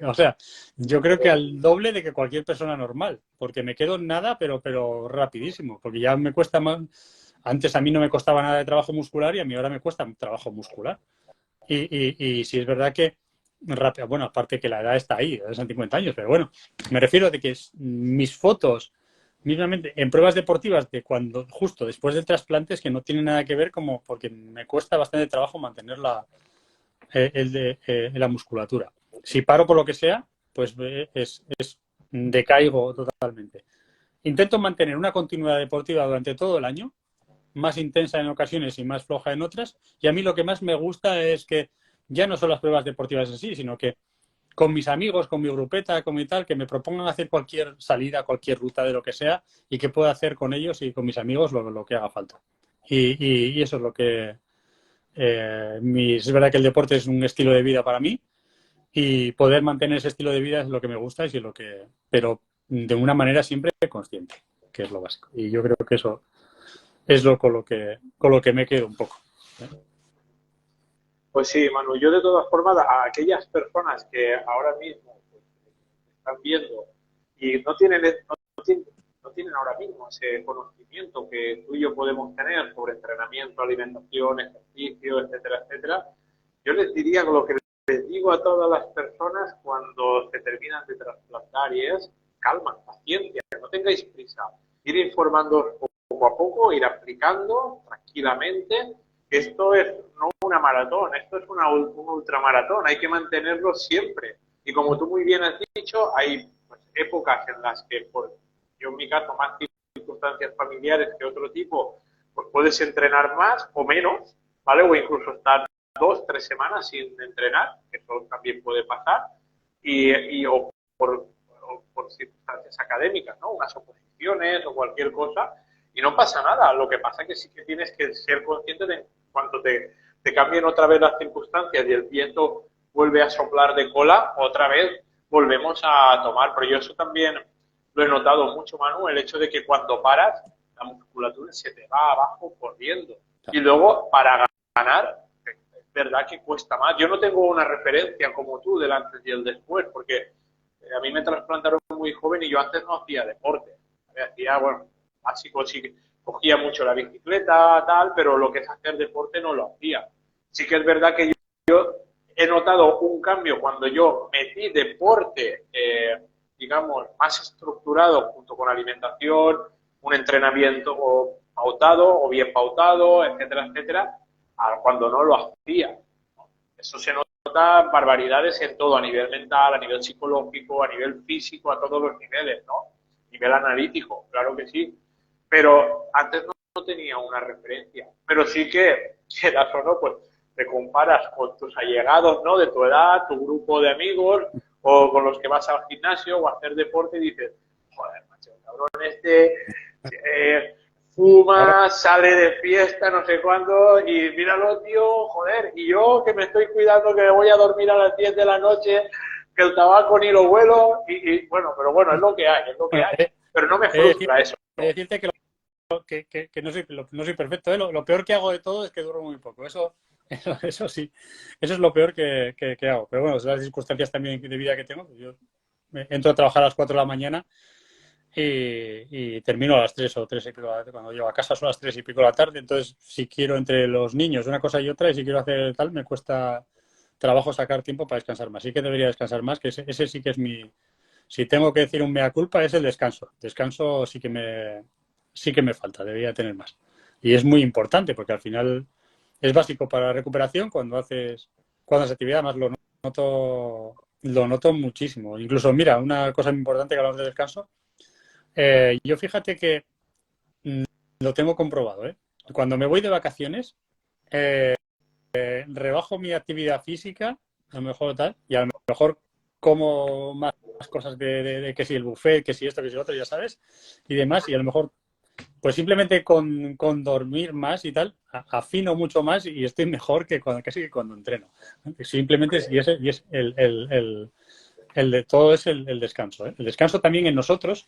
o sea, yo creo que al doble de que cualquier persona normal, porque me quedo en nada, pero rapidísimo, porque ya me cuesta más, antes a mí no me costaba nada de trabajo muscular y a mí ahora me cuesta trabajo muscular. Y sí es verdad que rápido, bueno, aparte que la edad está ahí, son 50 años, pero bueno, me refiero de que mis fotos, mismamente en pruebas deportivas de cuando, justo después del trasplante, es que no tiene nada que ver como, porque me cuesta bastante trabajo mantener la musculatura. Si paro por lo que sea, pues decaigo totalmente. Intento mantener una continuidad deportiva durante todo el año, más intensa en ocasiones y más floja en otras. Y a mí lo que más me gusta es que ya no son las pruebas deportivas en sí, sino que con mis amigos, con mi grupeta, con mi tal, que me propongan hacer cualquier salida, cualquier ruta de lo que sea y que pueda hacer con ellos y con mis amigos lo que haga falta. Y eso es lo que... es verdad que el deporte es un estilo de vida para mí y poder mantener ese estilo de vida es lo que me gusta y es lo que... Pero de una manera siempre consciente, que es lo básico. Y yo creo que eso es con lo que me quedo un poco. Pues sí, Manu, yo de todas formas, a aquellas personas que ahora mismo pues, están viendo y no tienen ahora mismo ese conocimiento que tú y yo podemos tener sobre entrenamiento, alimentación, ejercicio, etcétera, etcétera, yo les diría lo que les digo a todas las personas cuando se terminan de trasplantar y es calma, paciencia, no tengáis prisa, ir informándoos poco a poco, ir aplicando tranquilamente. Esto es no una maratón, esto es un ultramaratón, hay que mantenerlo siempre. Y como tú muy bien has dicho, hay pues, épocas en las que, yo en mi caso, más circunstancias familiares que otro tipo, pues puedes entrenar más o menos, ¿vale? O incluso estar 2, 3 semanas sin entrenar, que eso también puede pasar, o por circunstancias académicas, ¿no? Unas oposiciones o cualquier cosa, y no pasa nada. Lo que pasa es que sí que tienes que ser consciente de cuando te cambien otra vez las circunstancias y el viento vuelve a soplar de cola, otra vez volvemos a tomar. Pero yo eso también lo he notado mucho, Manu, el hecho de que cuando paras, la musculatura se te va abajo corriendo. Y luego, para ganar, es verdad que cuesta más. Yo no tengo una referencia como tú del antes y el después, porque a mí me trasplantaron muy joven y yo antes no hacía deporte. Hacía, bueno, básico, sí, cogía mucho la bicicleta, tal, pero lo que es hacer deporte no lo hacía. Sí que es verdad que yo he notado un cambio cuando yo metí deporte, digamos, más estructurado junto con alimentación, un entrenamiento pautado o bien pautado, etcétera, etcétera, a cuando no lo hacía. Eso se nota barbaridades en todo, a nivel mental, a nivel psicológico, a nivel físico, a todos los niveles, ¿no? Nivel analítico, claro que sí. Pero antes no tenía una referencia. Pero sí que, quieras o no, pues te comparas con tus allegados, ¿no? De tu edad, tu grupo de amigos, o con los que vas al gimnasio o a hacer deporte y dices, joder, macho, cabrón, Claro, fuma, sale de fiesta, no sé cuándo, y míralo, tío, joder, y yo que me estoy cuidando, que me voy a dormir a las 10 de la noche, que el tabaco ni lo huelo, bueno, pero bueno, es lo que hay, es lo que bueno, hay. Pero no me he de frustra eso. decirte que, que no soy perfecto, ¿eh? Lo peor que hago de todo es que duermo muy poco. Eso sí, eso es lo peor que hago. Pero bueno, son las circunstancias también de vida que tengo. Yo entro a trabajar a las 4 de la mañana y termino a las 3 o 3 y pico. Cuando llego a casa son las 3 y pico de la tarde. Entonces, si quiero entre los niños una cosa y otra, y si quiero hacer tal, me cuesta trabajo sacar tiempo para descansar más. Sí que debería descansar más, que ese sí que es mi... Si tengo que decir un mea culpa, es el descanso. Descanso sí que me falta, debería tener más. Y es muy importante porque al final es básico para la recuperación cuando haces actividad, además lo noto muchísimo. Incluso, mira, una cosa muy importante que hablamos de descanso, yo fíjate que lo tengo comprobado, ¿eh? Cuando me voy de vacaciones, rebajo mi actividad física, a lo mejor tal, y a lo mejor como más cosas de que si el buffet, que si esto, que si lo otro, ya sabes, y demás, y a lo mejor pues simplemente con dormir más y tal, afino mucho más y estoy mejor que casi que cuando entreno. Simplemente y es el de todo es el descanso, ¿eh? El descanso también en nosotros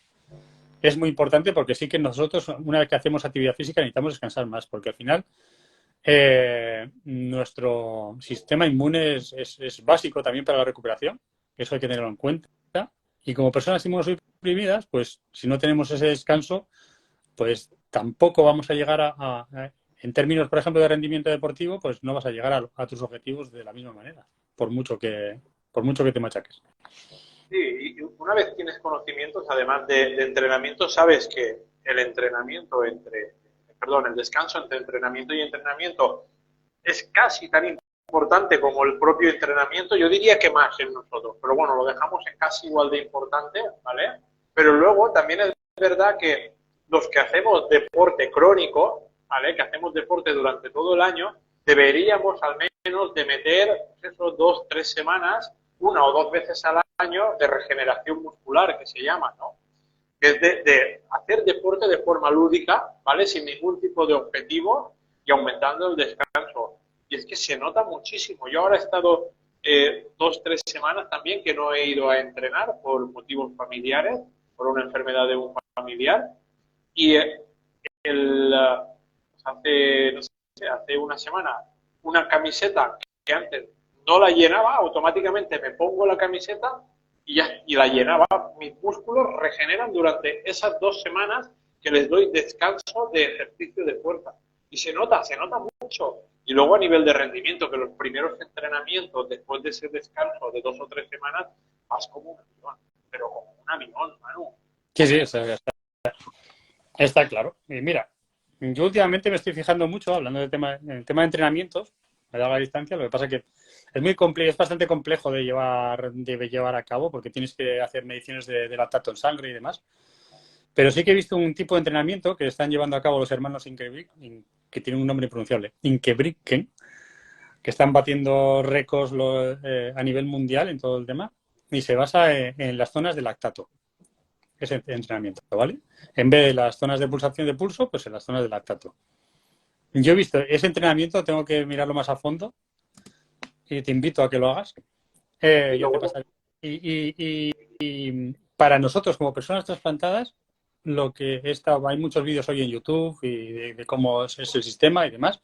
es muy importante porque sí que nosotros, una vez que hacemos actividad física, necesitamos descansar más, porque al final nuestro sistema inmune es básico también para la recuperación, eso hay que tenerlo en cuenta. Y como personas inmunosuprimidas, pues si no tenemos ese descanso, pues tampoco vamos a llegar en términos, por ejemplo, de rendimiento deportivo, pues no vas a llegar a tus objetivos de la misma manera, por mucho que te machaques. Sí, y una vez tienes conocimientos, además de entrenamiento, sabes que el entrenamiento el descanso entre entrenamiento y entrenamiento es casi tan importante como el propio entrenamiento. Yo diría que más en nosotros, pero bueno, lo dejamos en casi igual de importante, ¿vale? Pero luego también es verdad que los que hacemos deporte crónico, ¿vale? Que hacemos deporte durante todo el año, deberíamos al menos de meter pues eso, 2, 3 semanas, una o dos veces al año de regeneración muscular, que se llama, ¿no? Que es de hacer deporte de forma lúdica, ¿vale? Sin ningún tipo de objetivo y aumentando el descanso. Y es que se nota muchísimo. Yo ahora he estado 2, 3 semanas también que no he ido a entrenar por motivos familiares, por una enfermedad de un familiar. Y hace, no sé, hace una semana, una camiseta que antes no la llenaba, automáticamente me pongo la camiseta y la llenaba. Mis músculos regeneran durante esas 2 semanas que les doy descanso de ejercicio de fuerza. Y se nota mucho. Y luego a nivel de rendimiento, que los primeros entrenamientos después de ese descanso de 2 o 3 semanas, vas como un avión, pero como un avión, Manu. Sí, sí, está claro. Y mira, yo últimamente me estoy fijando mucho, hablando del tema de entrenamientos, a larga distancia, lo que pasa es que es bastante complejo de llevar a cabo porque tienes que hacer mediciones de lactato en sangre y demás. Pero sí que he visto un tipo de entrenamiento que están llevando a cabo los hermanos que tienen un nombre impronunciable, Ingebrigtsen, que están batiendo récords a nivel mundial en todo el tema, y se basa en las zonas de lactato, ese entrenamiento, ¿vale? En vez de las zonas de pulsación de pulso, pues en las zonas de lactato. Yo he visto ese entrenamiento, tengo que mirarlo más a fondo y te invito a que lo hagas. Yo te pasaré. Y para nosotros, como personas trasplantadas, lo que hay muchos vídeos hoy en YouTube y de cómo es el sistema y demás.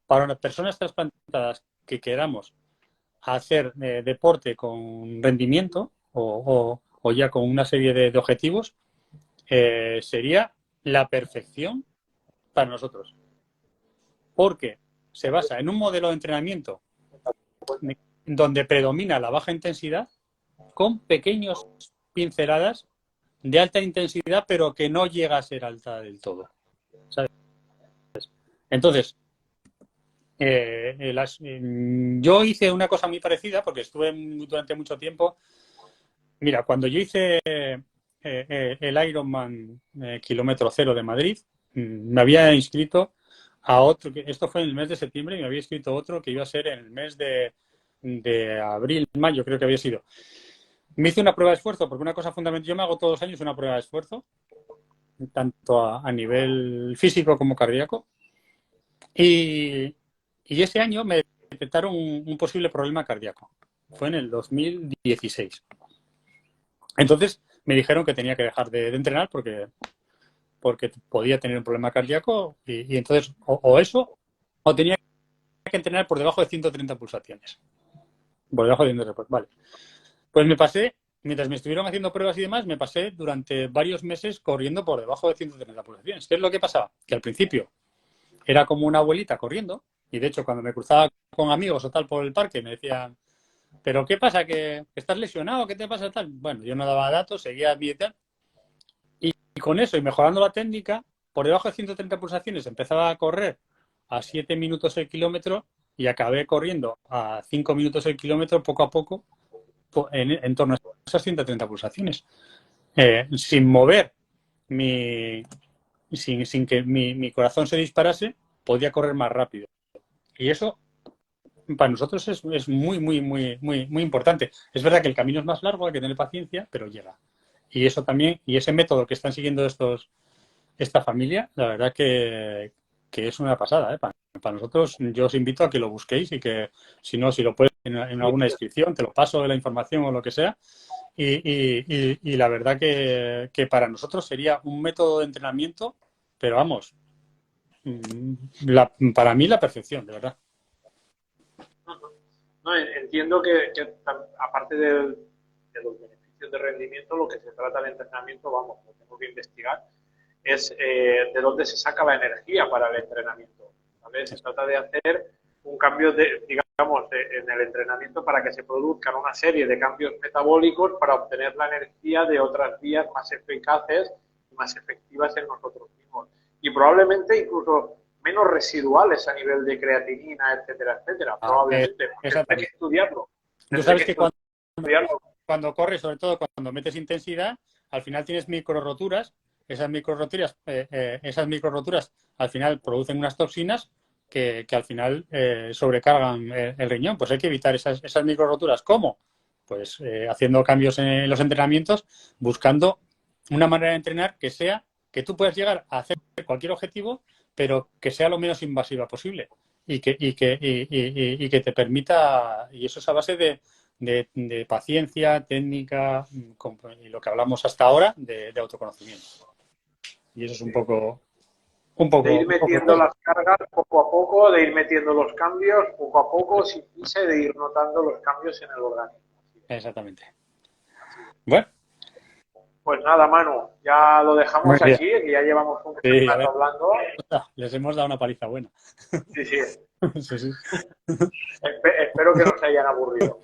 Para las personas trasplantadas que queramos hacer deporte con rendimiento o ya con una serie de objetivos, sería la perfección para nosotros. Porque se basa en un modelo de entrenamiento donde predomina la baja intensidad con pequeños pinceladas de alta intensidad, pero que no llega a ser alta del todo, ¿sabes? Entonces, yo hice una cosa muy parecida porque estuve durante mucho tiempo. Mira, cuando yo hice el Ironman kilómetro cero de Madrid, me había inscrito a otro, esto fue en el mes de septiembre, y me había inscrito otro que iba a ser en el mes de abril, mayo, creo que había sido. Me hice una prueba de esfuerzo, porque una cosa fundamental, yo me hago todos los años una prueba de esfuerzo, tanto a nivel físico como cardíaco, y ese año me detectaron un posible problema cardíaco. Fue en el 2016. Entonces me dijeron que tenía que dejar de entrenar porque podía tener un problema cardíaco y entonces o eso o tenía que entrenar por debajo de 130 pulsaciones. Por debajo de 130, vale. Pues me pasé, mientras me estuvieron haciendo pruebas y demás, me pasé durante varios meses corriendo por debajo de 130 pulsaciones. ¿Qué es lo que pasaba? Que al principio era como una abuelita corriendo y de hecho cuando me cruzaba con amigos o tal por el parque me decían, ¿pero qué pasa? ¿Que estás lesionado? ¿Qué te pasa tal? Bueno, yo no daba datos, seguía mi tal. Y con eso y mejorando la técnica, por debajo de 130 pulsaciones empezaba a correr a 7 minutos el kilómetro y acabé corriendo a 5 minutos el kilómetro poco a poco en torno a esas 130 pulsaciones. Sin mover sin que mi corazón se disparase, podía correr más rápido. Y eso para nosotros es muy, muy, muy, muy, muy importante. Es verdad que el camino es más largo, hay que tener paciencia, pero llega. Y eso también, y ese método que están siguiendo esta familia, la verdad que es una pasada, ¿eh? Para nosotros, yo os invito a que lo busquéis y que, si no, si lo puedes en alguna descripción, te lo paso de la información o lo que sea. Y la verdad que para nosotros sería un método de entrenamiento, pero vamos, para mí la perfección, de verdad. No, entiendo que aparte de los beneficios de rendimiento, lo que se trata de entrenamiento, vamos, lo tengo que investigar, es de dónde se saca la energía para el entrenamiento. ¿Vale? Se trata de hacer un cambio, digamos, en el entrenamiento para que se produzcan una serie de cambios metabólicos para obtener la energía de otras vías más eficaces y más efectivas en nosotros mismos. Y probablemente incluso menos residuales a nivel de creatinina, etcétera, etcétera. Probablemente. Hay que estudiarlo. Tú sabes que cuando corres, sobre todo cuando metes intensidad, al final tienes microroturas. Esas microroturas al final producen unas toxinas que al final sobrecargan el riñón. Pues hay que evitar esas microroturas. ¿Cómo? Pues haciendo cambios en los entrenamientos, buscando una manera de entrenar que sea que tú puedas llegar a hacer cualquier objetivo, pero que sea lo menos invasiva posible y que te permita, y eso es a base de paciencia, técnica y lo que hablamos hasta ahora de autoconocimiento. Y eso es un poco de ir metiendo las cargas poco a poco, de ir metiendo los cambios poco a poco, sin prisa, de ir notando los cambios en el organismo. Exactamente. Bueno. Pues nada, Manu, ya lo dejamos aquí, que ya llevamos un rato hablando. Les hemos dado una paliza buena. Sí, sí. Sí. Espero que no se hayan aburrido.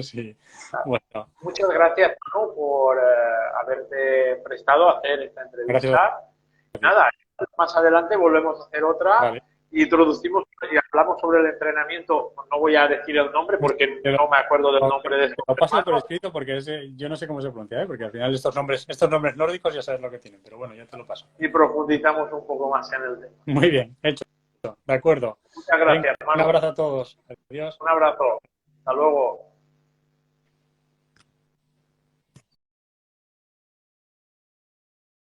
Sí. Bueno. Muchas gracias, Manu, por haberte prestado a hacer esta entrevista. Gracias. Nada, más adelante volvemos a hacer otra. Vale. Introducimos y hablamos sobre el entrenamiento. No voy a decir el nombre porque no me acuerdo del nombre de ese. Lo paso por escrito porque yo no sé cómo se pronuncia, porque al final estos nombres nórdicos ya sabes lo que tienen, pero bueno, ya te lo paso. Y profundizamos un poco más en el tema. Muy bien, hecho. De acuerdo. Muchas gracias, Venga, un abrazo a todos. Adiós. Un abrazo. Hasta luego.